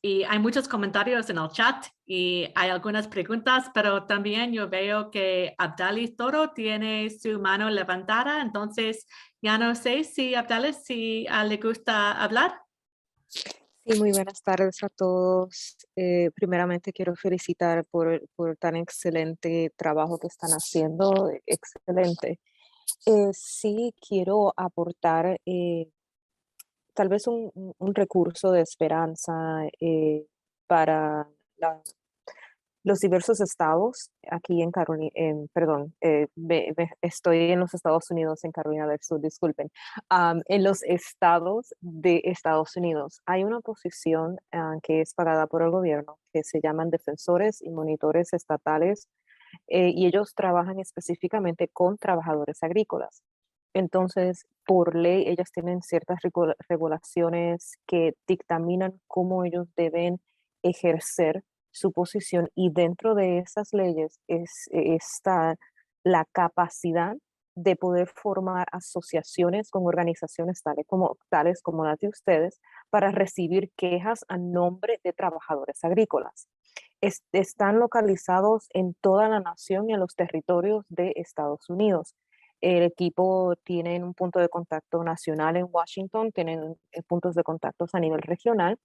Y hay muchos comentarios en el chat y hay algunas preguntas, pero también yo veo que Abdalis Toro tiene su mano levantada, entonces ya no sé si Abdalis, si le gusta hablar. Sí, muy buenas tardes a todos. Primeramente quiero felicitar por tan excelente trabajo que están haciendo. Excelente. Sí, quiero aportar tal vez un recurso de esperanza para los diversos estados aquí en Carolina, perdón, estoy en los Estados Unidos, en Carolina del Sur, disculpen. En los estados de Estados Unidos hay una posición que es pagada por el gobierno que se llaman defensores y monitores estatales y ellos trabajan específicamente con trabajadores agrícolas. Entonces, por ley, ellos tienen ciertas regulaciones que dictaminan cómo ellos deben ejercer su posición y dentro de esas leyes está la capacidad de poder formar asociaciones con organizaciones tales como las de ustedes para recibir quejas a nombre de trabajadores agrícolas. Están localizados en toda la nación y en los territorios de Estados Unidos. El equipo tiene un punto de contacto nacional en Washington, tienen puntos de contacto a nivel regional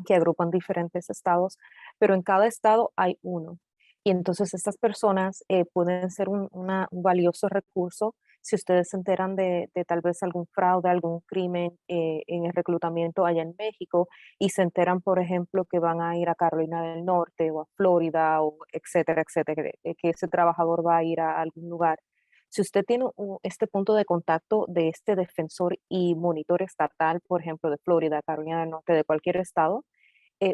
que agrupan diferentes estados, pero en cada estado hay uno. Y entonces estas personas pueden ser un valioso recurso si ustedes se enteran de tal vez algún fraude, algún crimen en el reclutamiento allá en México y se enteran, por ejemplo, que van a ir a Carolina del Norte o a Florida, o etcétera, etcétera, que ese trabajador va a ir a algún lugar. Si usted tiene este punto de contacto de este defensor y monitor estatal, por ejemplo, de Florida, Carolina del Norte, de cualquier estado,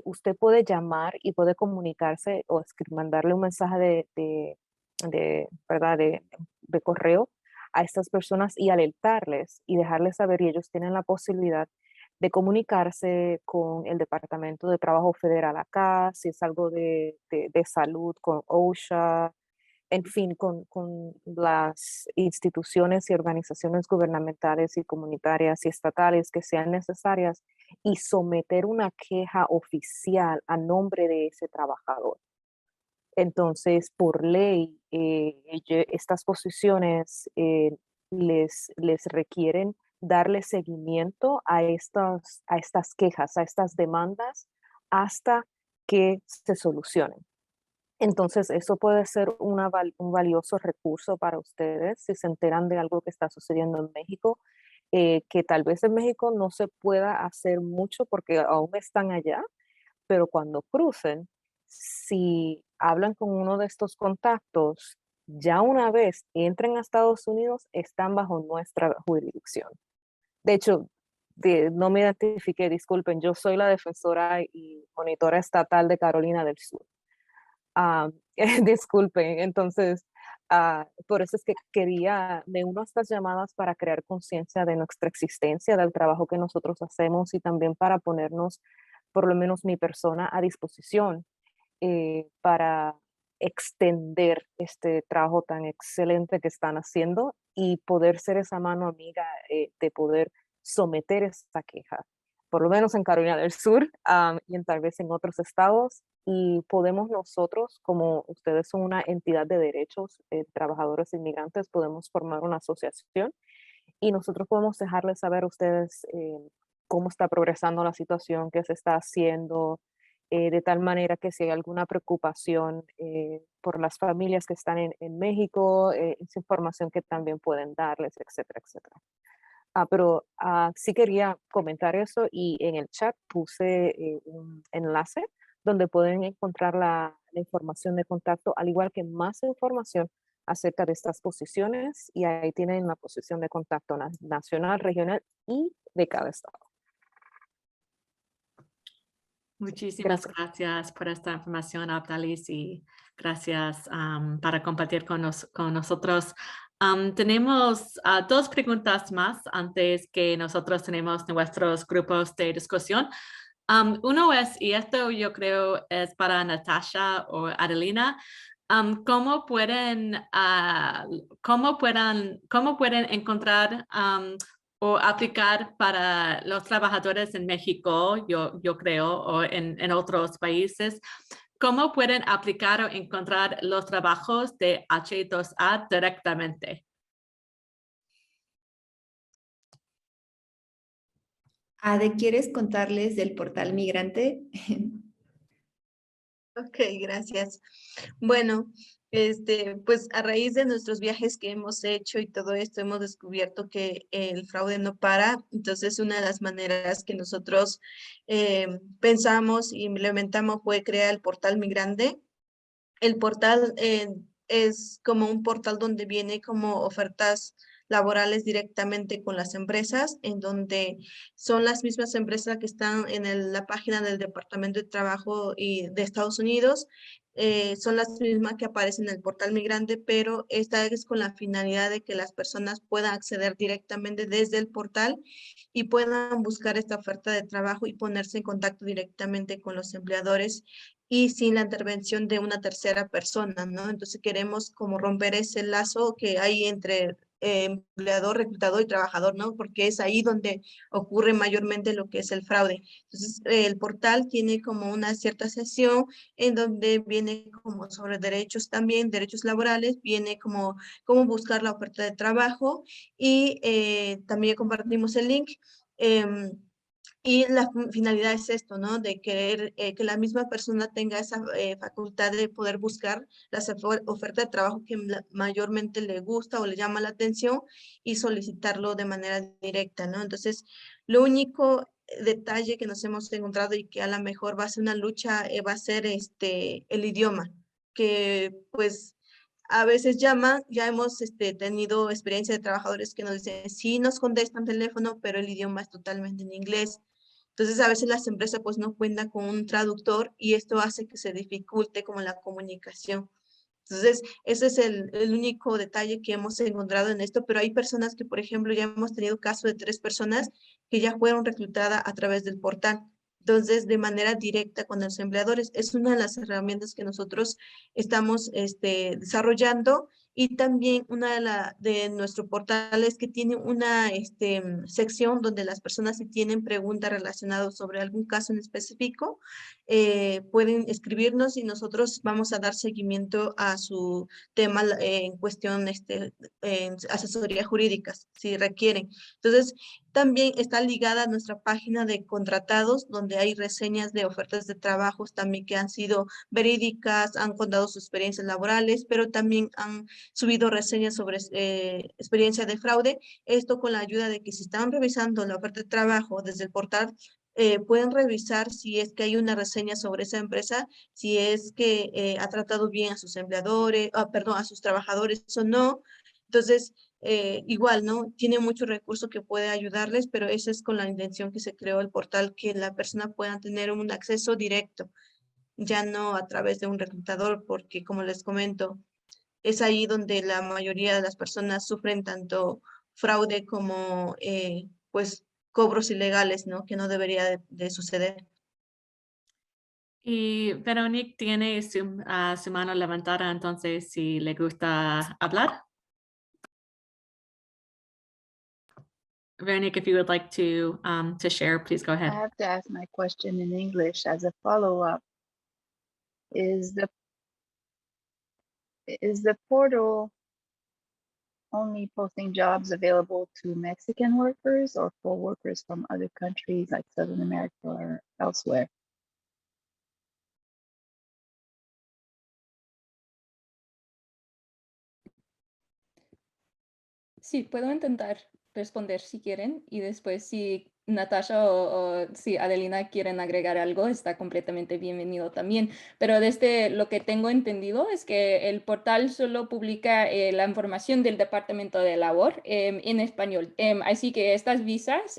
usted puede llamar y puede comunicarse o mandarle un mensaje ¿verdad? De correo a estas personas y alertarles y dejarles saber, y ellos tienen la posibilidad de comunicarse con el Departamento de Trabajo Federal acá, si es algo de salud, con OSHA, en fin, con las instituciones y organizaciones gubernamentales y comunitarias y estatales que sean necesarias y someter una queja oficial a nombre de ese trabajador. Entonces, por ley, estas posiciones les requieren darle seguimiento a estas quejas, a estas demandas, hasta que se solucionen. Entonces, eso puede ser un valioso recurso para ustedes si se enteran de algo que está sucediendo en México, que tal vez en México no se pueda hacer mucho porque aún están allá, pero cuando crucen, si hablan con uno de estos contactos, ya una vez entren a Estados Unidos, están bajo nuestra jurisdicción. De hecho, no me identifiqué, disculpen, yo soy la defensora y monitora estatal de Carolina del Sur. Disculpen, entonces, por eso es que me uno a estas llamadas para crear conciencia de nuestra existencia, del trabajo que nosotros hacemos y también para ponernos, por lo menos mi persona, a disposición para extender este trabajo tan excelente que están haciendo y poder ser esa mano amiga de poder someter esta queja, por lo menos en Carolina del Sur y tal vez en otros estados. Y podemos nosotros, como ustedes son una entidad de derechos, trabajadores inmigrantes, podemos formar una asociación y nosotros podemos dejarles saber a ustedes cómo está progresando la situación, qué se está haciendo, de tal manera que si hay alguna preocupación por las familias que están en México, esa información que también pueden darles, etcétera, etcétera. Pero sí quería comentar eso y en el chat puse un enlace donde pueden encontrar la información de contacto, al igual que más información acerca de estas posiciones, y ahí tienen la posición de contacto nacional, regional y de cada estado. Muchísimas gracias por esta información, Abdalis, y gracias para compartir con nosotros. Tenemos 2 preguntas más antes que nosotros tenemos nuestros grupos de discusión. Uno es, y esto yo creo es para Natasha o Adelina, ¿cómo pueden encontrar o aplicar para los trabajadores en México, yo creo, o en otros países? ¿Cómo pueden aplicar o encontrar los trabajos de H2A directamente? Ade, ¿quieres contarles del portal migrante? Ok, gracias. Bueno, pues a raíz de nuestros viajes que hemos hecho y todo esto, hemos descubierto que el fraude no para. Entonces, una de las maneras que nosotros pensamos y implementamos fue crear el portal migrante. El portal es como un portal donde viene como ofertas laborales directamente con las empresas, en donde son las mismas empresas que están en la página del Departamento de Trabajo de Estados Unidos, son las mismas que aparecen en el portal migrante, pero esta es con la finalidad de que las personas puedan acceder directamente desde el portal y puedan buscar esta oferta de trabajo y ponerse en contacto directamente con los empleadores y sin la intervención de una tercera persona, ¿no? Entonces queremos como romper ese lazo que hay entre empleador, reclutador y trabajador, ¿no? Porque es ahí donde ocurre mayormente lo que es el fraude. Entonces, el portal tiene como una cierta sección en donde viene como sobre derechos también, derechos laborales, viene como cómo buscar la oferta de trabajo y también compartimos el link. Y la finalidad es esto, ¿no? De querer que la misma persona tenga esa facultad de poder buscar la oferta de trabajo que mayormente le gusta o le llama la atención y solicitarlo de manera directa, ¿no? Entonces, lo único detalle que nos hemos encontrado y que a lo mejor va a ser una lucha, va a ser el idioma, que pues a veces llaman, ya hemos tenido experiencia de trabajadores que nos dicen, sí nos contestan teléfono, pero el idioma es totalmente en inglés. Entonces, a veces las empresas pues no cuentan con un traductor y esto hace que se dificulte como la comunicación. Entonces, ese es el único detalle que hemos encontrado en esto, pero hay personas que, por ejemplo, ya hemos tenido caso de 3 personas que ya fueron reclutadas a través del portal. Entonces, de manera directa con los empleadores, es una de las herramientas que nosotros estamos desarrollando Y también de nuestro portal es que tiene una sección donde las personas si tienen preguntas relacionadas sobre algún caso en específico, pueden escribirnos y nosotros vamos a dar seguimiento a su tema en cuestión en asesoría jurídica, si requieren. Entonces, también está ligada a nuestra página de contratados, donde hay reseñas de ofertas de trabajos también que han sido verídicas, han contado sus experiencias laborales, pero también han subido reseñas sobre experiencia de fraude. Esto con la ayuda de que si están revisando la oferta de trabajo desde el portal, pueden revisar si es que hay una reseña sobre esa empresa, si es que ha tratado bien a sus empleadores, perdón, a sus trabajadores o no. Entonces, igual, ¿no? Tiene muchos recursos que puede ayudarles, pero esa es con la intención que se creó el portal, que la persona pueda tener un acceso directo, ya no a través de un reclutador, porque como les comento, es ahí donde la mayoría de las personas sufren tanto fraude como, pues, cobros ilegales, ¿no? Que no debería de suceder. Y Veronique tiene su mano levantada, entonces si le gusta hablar. Veronique, if you would like to share, please go ahead. I have to ask my question in English as a follow-up. Is the portal only posting jobs available to Mexican workers or for workers from other countries like Southern America or elsewhere? Sí, puedo intentar responder si quieren y después si Natasha o si Adelina quieren agregar algo, está completamente bienvenido también. Pero desde lo que tengo entendido es que el portal solo publica la información del Departamento de Labor en español. Así que estas visas,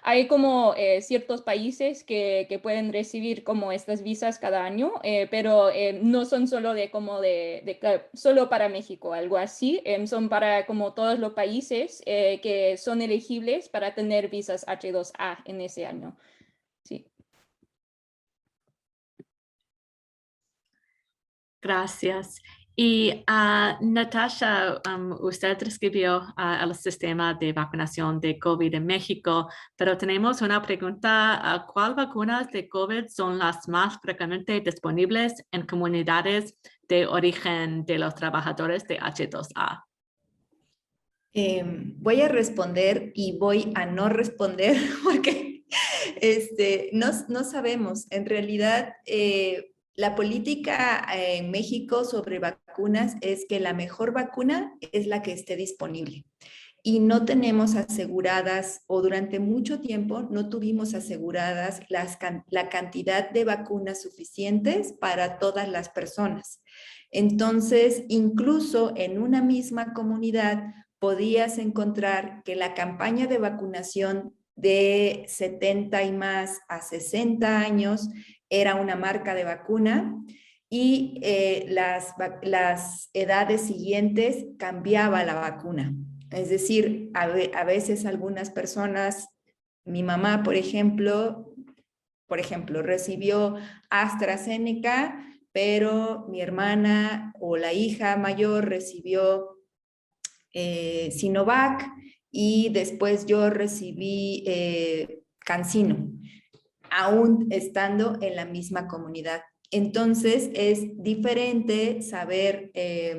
hay como ciertos países que pueden recibir como estas visas cada año, pero no son solo solo para México, algo así. Son para como todos los países que son elegibles para tener visas H2A en ese año. Sí. Gracias. Y Natasha, usted describió el sistema de vacunación de COVID en México, pero tenemos una pregunta. ¿Cuál vacunas de COVID son las más frecuentemente disponibles en comunidades de origen de los trabajadores de H2A? Voy a responder y voy a no responder porque no sabemos. En realidad, la política en México sobre vacunas es que la mejor vacuna es la que esté disponible. Y no tenemos aseguradas, o durante mucho tiempo no tuvimos aseguradas la cantidad de vacunas suficientes para todas las personas. Entonces, incluso en una misma comunidad, podías encontrar que la campaña de vacunación de 70 y más a 60 años era una marca de vacuna y las edades siguientes cambiaba la vacuna. Es decir, a veces algunas personas, mi mamá, por ejemplo, recibió AstraZeneca, pero mi hermana o la hija mayor recibió Sinovac y después yo recibí CanSino, aún estando en la misma comunidad. Entonces es diferente saber,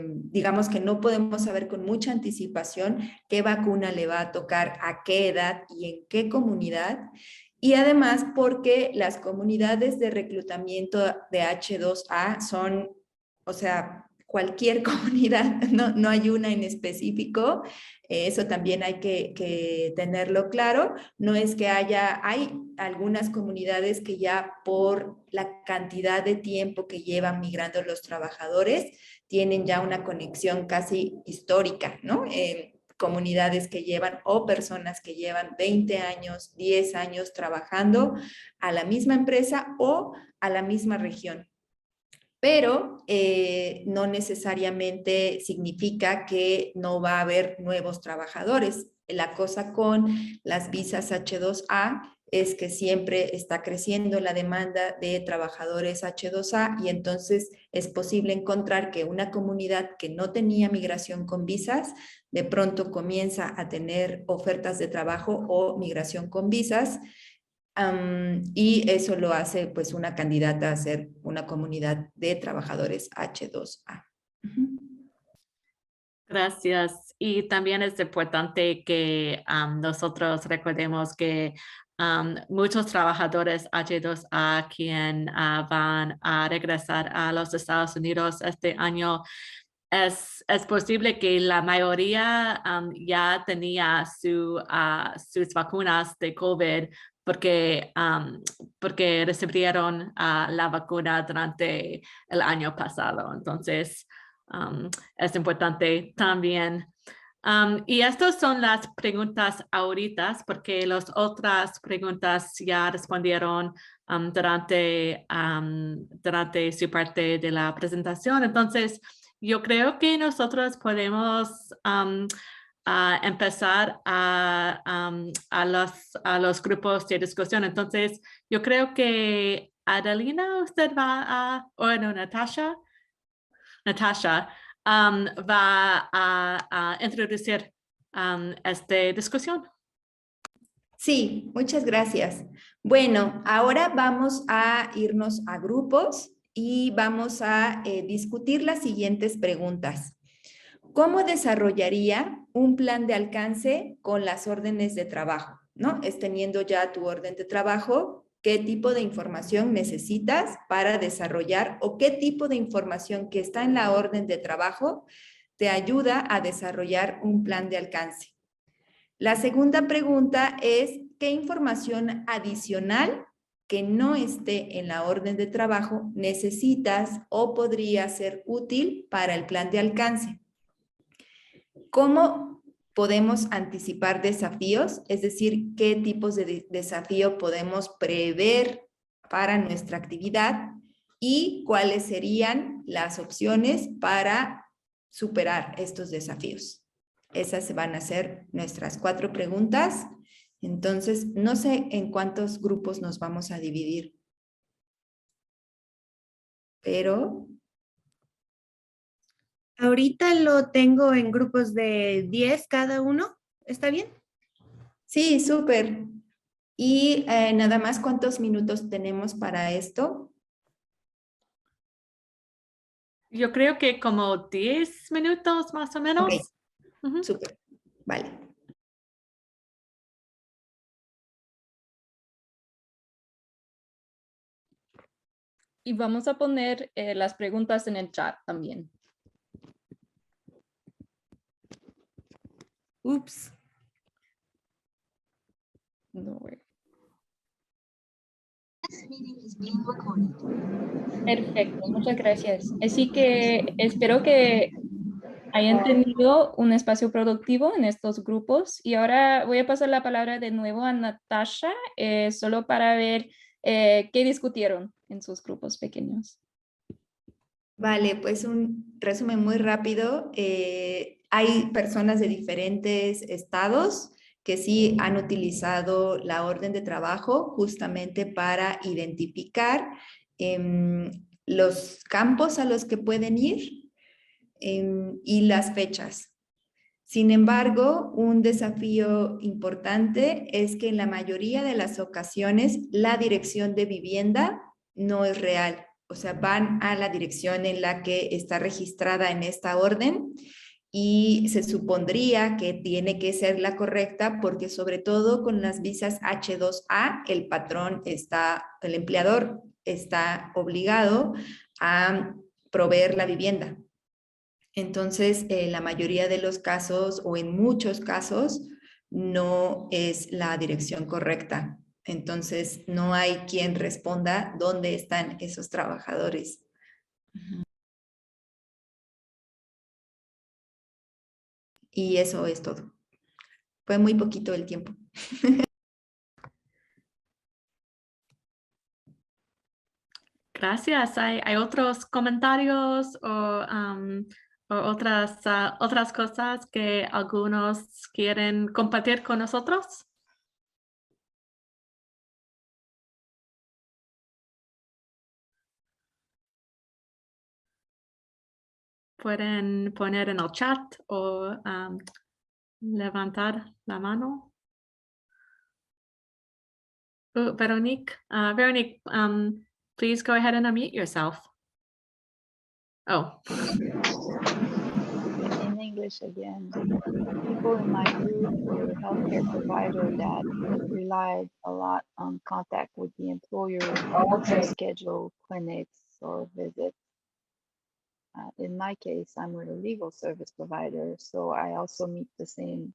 digamos que no podemos saber con mucha anticipación qué vacuna le va a tocar a qué edad y en qué comunidad. Y además porque las comunidades de reclutamiento de H2A son, o sea, cualquier comunidad, no hay una en específico, eso también hay que tenerlo claro. No es que hay algunas comunidades que ya por la cantidad de tiempo que llevan migrando los trabajadores, tienen ya una conexión casi histórica, ¿no? Comunidades que llevan o personas que llevan 20 años, 10 años trabajando a la misma empresa o a la misma región. Pero no necesariamente significa que no va a haber nuevos trabajadores. La cosa con las visas H2A es que siempre está creciendo la demanda de trabajadores H2A y entonces es posible encontrar que una comunidad que no tenía migración con visas, de pronto comienza a tener ofertas de trabajo o migración con visas, y eso lo hace pues una candidata a ser una comunidad de trabajadores H2A. Gracias. Y también es importante que nosotros recordemos que muchos trabajadores H2A quien van a regresar a los Estados Unidos este año, es posible que la mayoría ya tenía sus vacunas de COVID porque recibieron la vacuna durante el año pasado. Entonces, es importante también. Y estas son las preguntas ahorita, porque las otras preguntas ya respondieron durante su parte de la presentación. Entonces, yo creo que nosotros podemos empezar a los grupos de discusión. Entonces, yo creo que Adelina, usted va no, Natasha va a introducir esta discusión. Sí, muchas gracias. Bueno, ahora vamos a irnos a grupos y vamos a discutir las siguientes preguntas. ¿Cómo desarrollaría un plan de alcance con las órdenes de trabajo? ¿No? Es teniendo ya tu orden de trabajo, ¿qué tipo de información necesitas para desarrollar o qué tipo de información que está en la orden de trabajo te ayuda a desarrollar un plan de alcance? La segunda pregunta es, ¿qué información adicional que no esté en la orden de trabajo necesitas o podría ser útil para el plan de alcance? ¿Cómo podemos anticipar desafíos? Es decir, ¿qué tipos de desafío podemos prever para nuestra actividad? ¿Y cuáles serían las opciones para superar estos desafíos? Esas van a ser nuestras 4 preguntas. Entonces, no sé en cuántos grupos nos vamos a dividir, pero ahorita lo tengo en grupos de 10 cada uno. ¿Está bien? sí, súper. Y nada más, ¿cuántos minutos tenemos para esto? Yo creo que como 10 minutos más o menos. Ok, súper, vale. Y vamos a poner las preguntas en el chat también. Ups. No, perfecto, muchas gracias. Así que espero que hayan tenido un espacio productivo en estos grupos y ahora voy a pasar la palabra de nuevo a Natasha, solo para ver qué discutieron en sus grupos pequeños. Vale, pues un resumen muy rápido. Hay personas de diferentes estados que sí han utilizado la orden de trabajo justamente para identificar los campos a los que pueden ir y las fechas. Sin embargo, un desafío importante es que en la mayoría de las ocasiones la dirección de vivienda no es real. O sea, van a la dirección en la que está registrada en esta orden y se supondría que tiene que ser la correcta porque sobre todo con las visas H2A, el empleador está obligado a proveer la vivienda. Entonces, la mayoría de los casos o en muchos casos no es la dirección correcta. Entonces, no hay quien responda dónde están esos trabajadores. Y eso es todo. Fue muy poquito el tiempo. Gracias. ¿Hay otros comentarios o otras cosas que algunos quieren compartir con nosotros? pueden poner en el chat o levantar la mano. Veronique, please go ahead and unmute yourself. Oh. In English again, people in my group were healthcare provider that relied a lot on contact with the employer to schedule clinics or visits. In my case, I'm with a legal service provider, so I also meet the same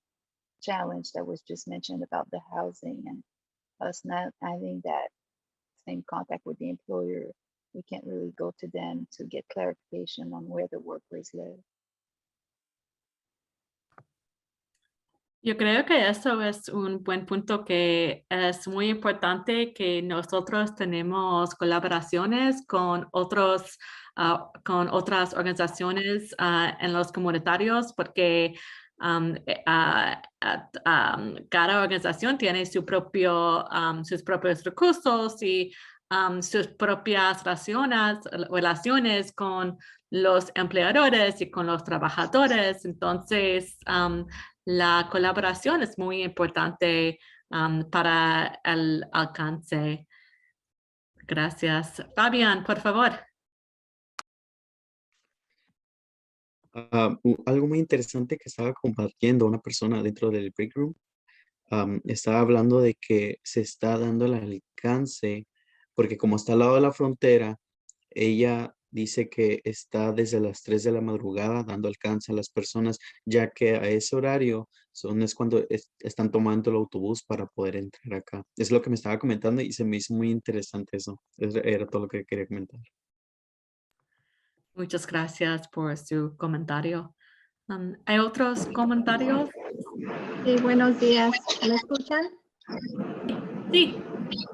challenge that was just mentioned about the housing and us not having that same contact with the employer. We can't really go to them to get clarification on where the workers live. Yo creo que eso es un buen punto, que es muy importante que nosotros tenemos colaboraciones con con otras organizaciones en los comunitarios, porque cada organización tiene sus propios recursos y sus propias relaciones con los empleadores y con los trabajadores. Entonces, la colaboración es muy importante para el alcance. Gracias. Fabián, por favor. Algo muy interesante que estaba compartiendo una persona dentro del break room. Estaba hablando de que se está dando el alcance, porque como está al lado de la frontera, ella dice que está desde las 3 de la madrugada dando alcance a las personas, ya que a ese horario es cuando están tomando el autobús para poder entrar acá. Es lo que me estaba comentando y se me hizo muy interesante eso. Era todo lo que quería comentar. Muchas gracias por su comentario. ¿Hay otros comentarios? Sí, buenos días. ¿Me escuchan? Sí.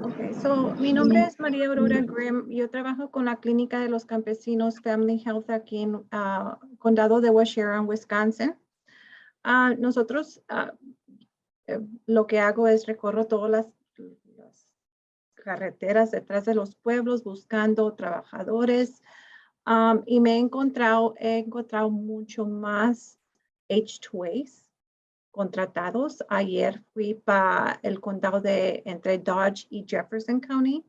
Okay, mi nombre es María Aurora Grimm. Yo trabajo con la Clínica de los Campesinos Family Health aquí en Condado de Waukegan, Wisconsin. Nosotros lo que hago es recorro todas las carreteras detrás de los pueblos buscando trabajadores y he encontrado mucho más H-2As contratados. Ayer fui para el condado de entre Dodge y Jefferson County,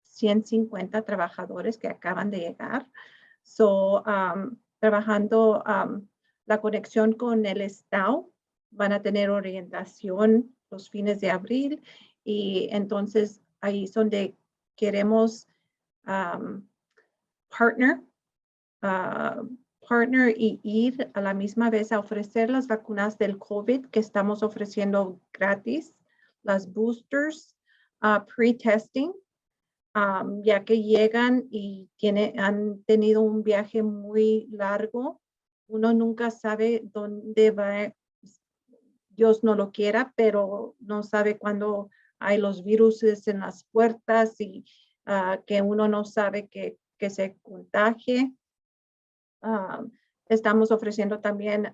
150 trabajadores que acaban de llegar. Trabajando la conexión con el estado, van a tener orientación los fines de abril y entonces ahí es donde queremos partner y ir a la misma vez a ofrecer las vacunas del COVID que estamos ofreciendo gratis, las boosters, pre-testing, ya que llegan y han tenido un viaje muy largo. Uno nunca sabe dónde va, Dios no lo quiera, pero no sabe cuándo hay los virus en las puertas y que uno no sabe que se contagie. Estamos ofreciendo también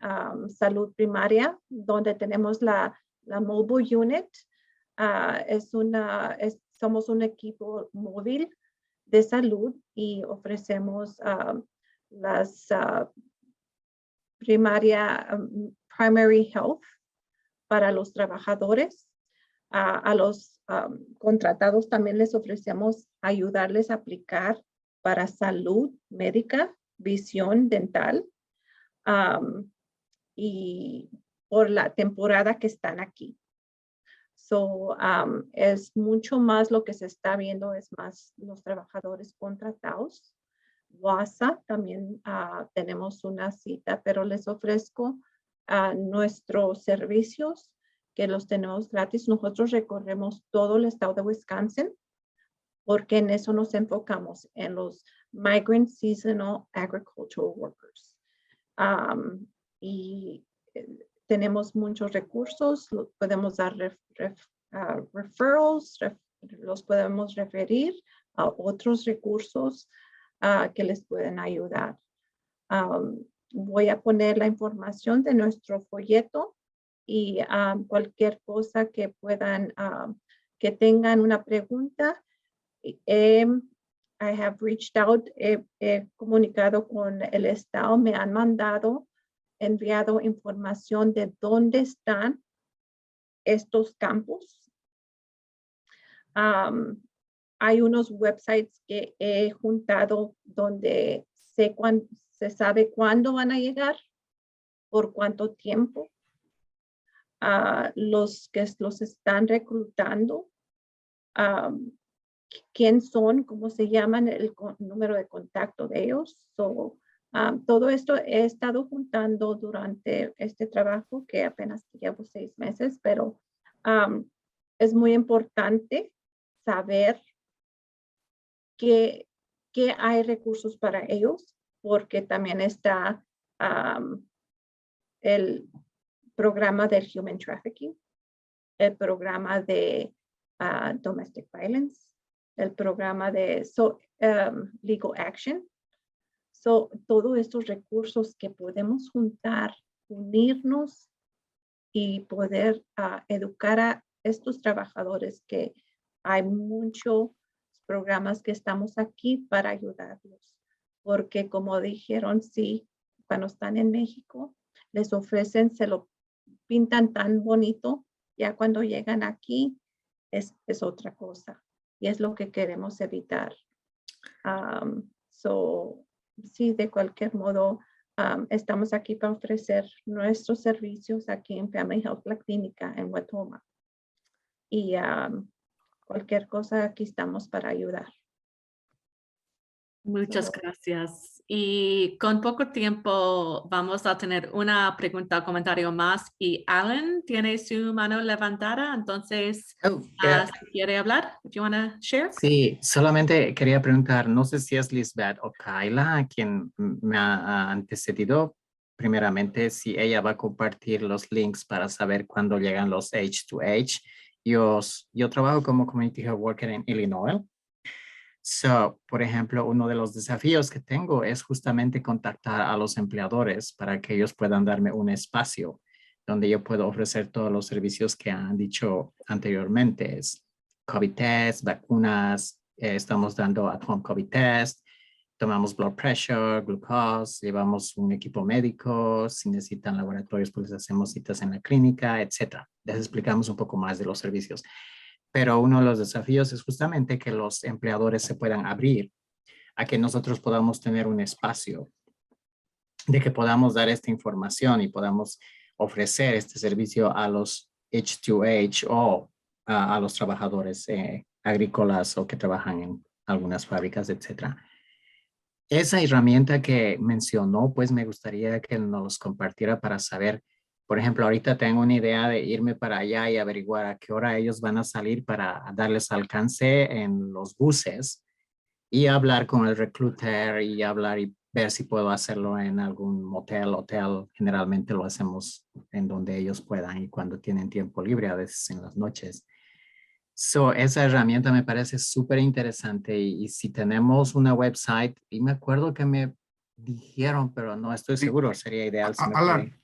salud primaria, donde tenemos la mobile unit. Somos un equipo móvil de salud y ofrecemos las primary health para los trabajadores. A los contratados también les ofrecemos ayudarles a aplicar para salud médica, visión dental y por la temporada que están aquí. Es mucho más lo que se está viendo, es más los trabajadores contratados. WASA también tenemos una cita, pero les ofrezco nuestros servicios que los tenemos gratis. Nosotros recorremos todo el estado de Wisconsin porque en eso nos enfocamos, en los migrant seasonal agricultural workers. Y tenemos muchos recursos, podemos dar referrals, los podemos referir a otros recursos que les pueden ayudar. Voy a poner la información de nuestro folleto y cualquier cosa que puedan, que tengan una pregunta. He I have reached out, he comunicado con el estado, me han enviado información de dónde están estos campos. Hay unos websites que he juntado donde se sabe cuándo van a llegar, por cuánto tiempo. Los que los están reclutando, quién son, cómo se llaman, el número de contacto de ellos. Todo esto he estado juntando durante este trabajo que apenas llevo 6 meses, pero es muy importante saber que hay recursos para ellos, porque también está el programa del Human Trafficking, el programa de Domestic Violence, el programa de Legal Action. Todos estos recursos que podemos juntar, unirnos y poder educar a estos trabajadores, que hay muchos programas que estamos aquí para ayudarlos. Porque como dijeron, sí, cuando están en México, les ofrecen, se lo pintan tan bonito, ya cuando llegan aquí es otra cosa. Y es lo que queremos evitar. Sí, de cualquier modo, estamos aquí para ofrecer nuestros servicios aquí en Family Health, la clínica en Wautoma. Y cualquier cosa, aquí estamos para ayudar. Muchas gracias. Y con poco tiempo vamos a tener una pregunta o comentario más. Y Alan tiene su mano levantada, entonces, si quiere hablar, do you want to share? Sí, solamente quería preguntar, no sé si es Lisbeth o Kyla quien me ha antecedido. Primeramente, si ella va a compartir los links para saber cuándo llegan los H2H. Yo trabajo como Community Health Worker en Illinois. Por ejemplo, uno de los desafíos que tengo es justamente contactar a los empleadores para que ellos puedan darme un espacio donde yo puedo ofrecer todos los servicios que han dicho anteriormente. Es COVID test, vacunas, estamos dando at-home COVID test, tomamos blood pressure, glucose, llevamos un equipo médico, si necesitan laboratorios, pues les hacemos citas en la clínica, etc. Les explicamos un poco más de los servicios. Pero uno de los desafíos es justamente que los empleadores se puedan abrir a que nosotros podamos tener un espacio de que podamos dar esta información y podamos ofrecer este servicio a los H2H o a los trabajadores agrícolas o que trabajan en algunas fábricas, etc. Esa herramienta que mencionó, pues me gustaría que nos compartiera para saber. Por ejemplo, ahorita tengo una idea de irme para allá y averiguar a qué hora ellos van a salir para darles alcance en los buses y hablar con el recruiter y hablar y ver si puedo hacerlo en algún motel, hotel. Generalmente lo hacemos en donde ellos puedan y cuando tienen tiempo libre, a veces en las noches. Esa herramienta me parece súper interesante y si tenemos una website, y me acuerdo que me dijeron, pero no estoy seguro, sería ideal. Si Alan.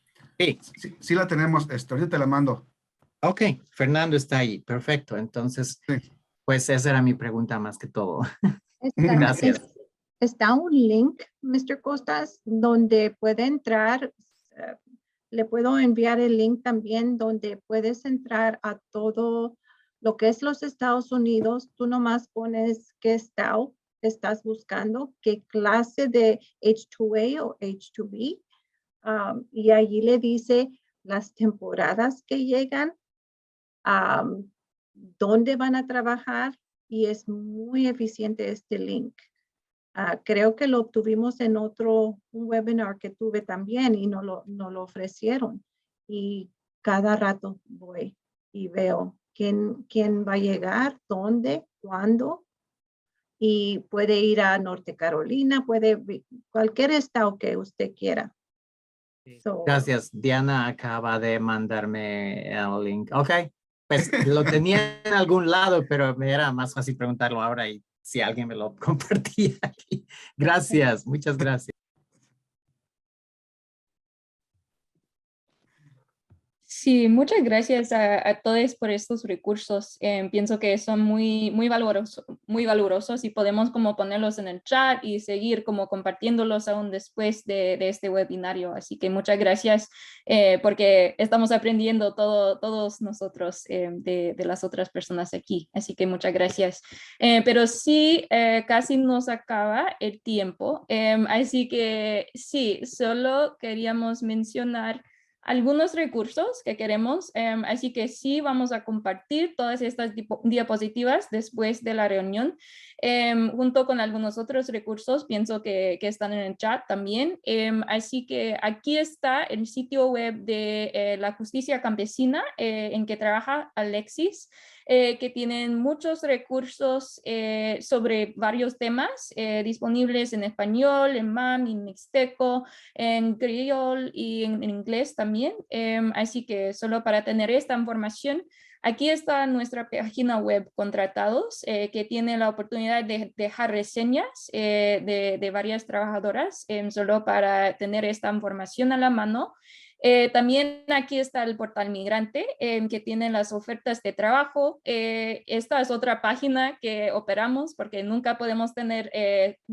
Sí, la tenemos. Ahorita te la mando. Ok, Fernando está ahí. Perfecto. Entonces, pues esa era mi pregunta más que todo. Gracias. Está un link, Mr. Costas, donde puede entrar. Le puedo enviar el link también donde puedes entrar a todo lo que es los Estados Unidos. Tú nomás pones qué estado estás buscando, qué clase de H2A o H2B. Y allí le dice las temporadas que llegan, dónde van a trabajar, y es muy eficiente este link. Creo que lo obtuvimos en un webinar que tuve también y no lo ofrecieron. Y cada rato voy y veo quién va a llegar, dónde, cuándo. Y puede ir a Norte Carolina, cualquier estado que usted quiera. Gracias. Diana acaba de mandarme el link. Ok, pues lo tenía en algún lado, pero me era más fácil preguntarlo ahora y si alguien me lo compartía aquí. Gracias, muchas gracias. Sí, muchas gracias a todos por estos recursos. Pienso que son muy valorosos y podemos como ponerlos en el chat y seguir como compartiéndolos aún después de este webinario. Así que muchas gracias porque estamos aprendiendo todos nosotros de las otras personas aquí. Así que muchas gracias. Pero sí, casi nos acaba el tiempo. Así que sí, solo queríamos mencionar algunos recursos que queremos, así que sí vamos a compartir todas estas diapositivas después de la reunión, junto con algunos otros recursos, pienso que están en el chat también, así que aquí está el sitio web de la Justicia Campesina en que trabaja Alexis, que tienen muchos recursos sobre varios temas disponibles en español, en MAM, en mixteco, en criol y en inglés también. Así que solo para tener esta información, aquí está nuestra página web Contratados, que tiene la oportunidad de dejar reseñas de varias trabajadoras, solo para tener esta información a la mano. También aquí está el portal migrante que tiene las ofertas de trabajo. Esta es otra página que operamos porque nunca podemos tener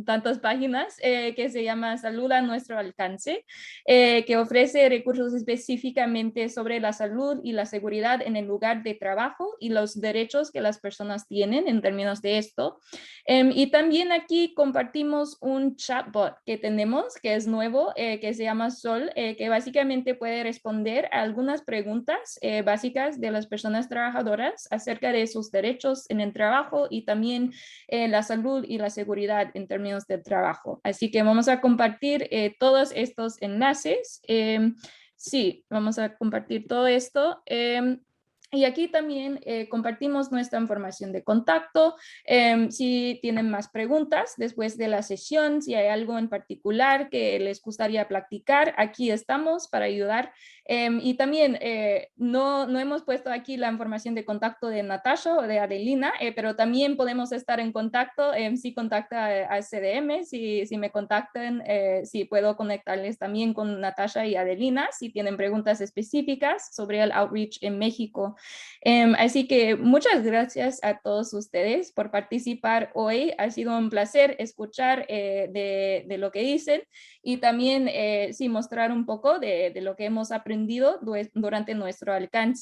tantas páginas que se llama Salud a nuestro alcance, que ofrece recursos específicamente sobre la salud y la seguridad en el lugar de trabajo y los derechos que las personas tienen en términos de esto. Y también aquí compartimos un chatbot que tenemos, que es nuevo, que se llama Sol, que básicamente puede responder a algunas preguntas básicas de las personas trabajadoras acerca de sus derechos en el trabajo y también la salud y la seguridad en términos del trabajo. Así que vamos a compartir todos estos enlaces. Sí, vamos a compartir todo esto. Y aquí también compartimos nuestra información de contacto. Si tienen más preguntas después de la sesión, si hay algo en particular que les gustaría platicar, aquí estamos para ayudar. Y también no hemos puesto aquí la información de contacto de Natasha o de Adelina, pero también podemos estar en contacto. Si contacta a CDM, si me contactan, si puedo conectarles también con Natasha y Adelina si tienen preguntas específicas sobre el outreach en México. Así que muchas gracias a todos ustedes por participar hoy. Ha sido un placer escuchar de lo que dicen y también sí mostrar un poco de lo que hemos aprendido durante nuestro alcance.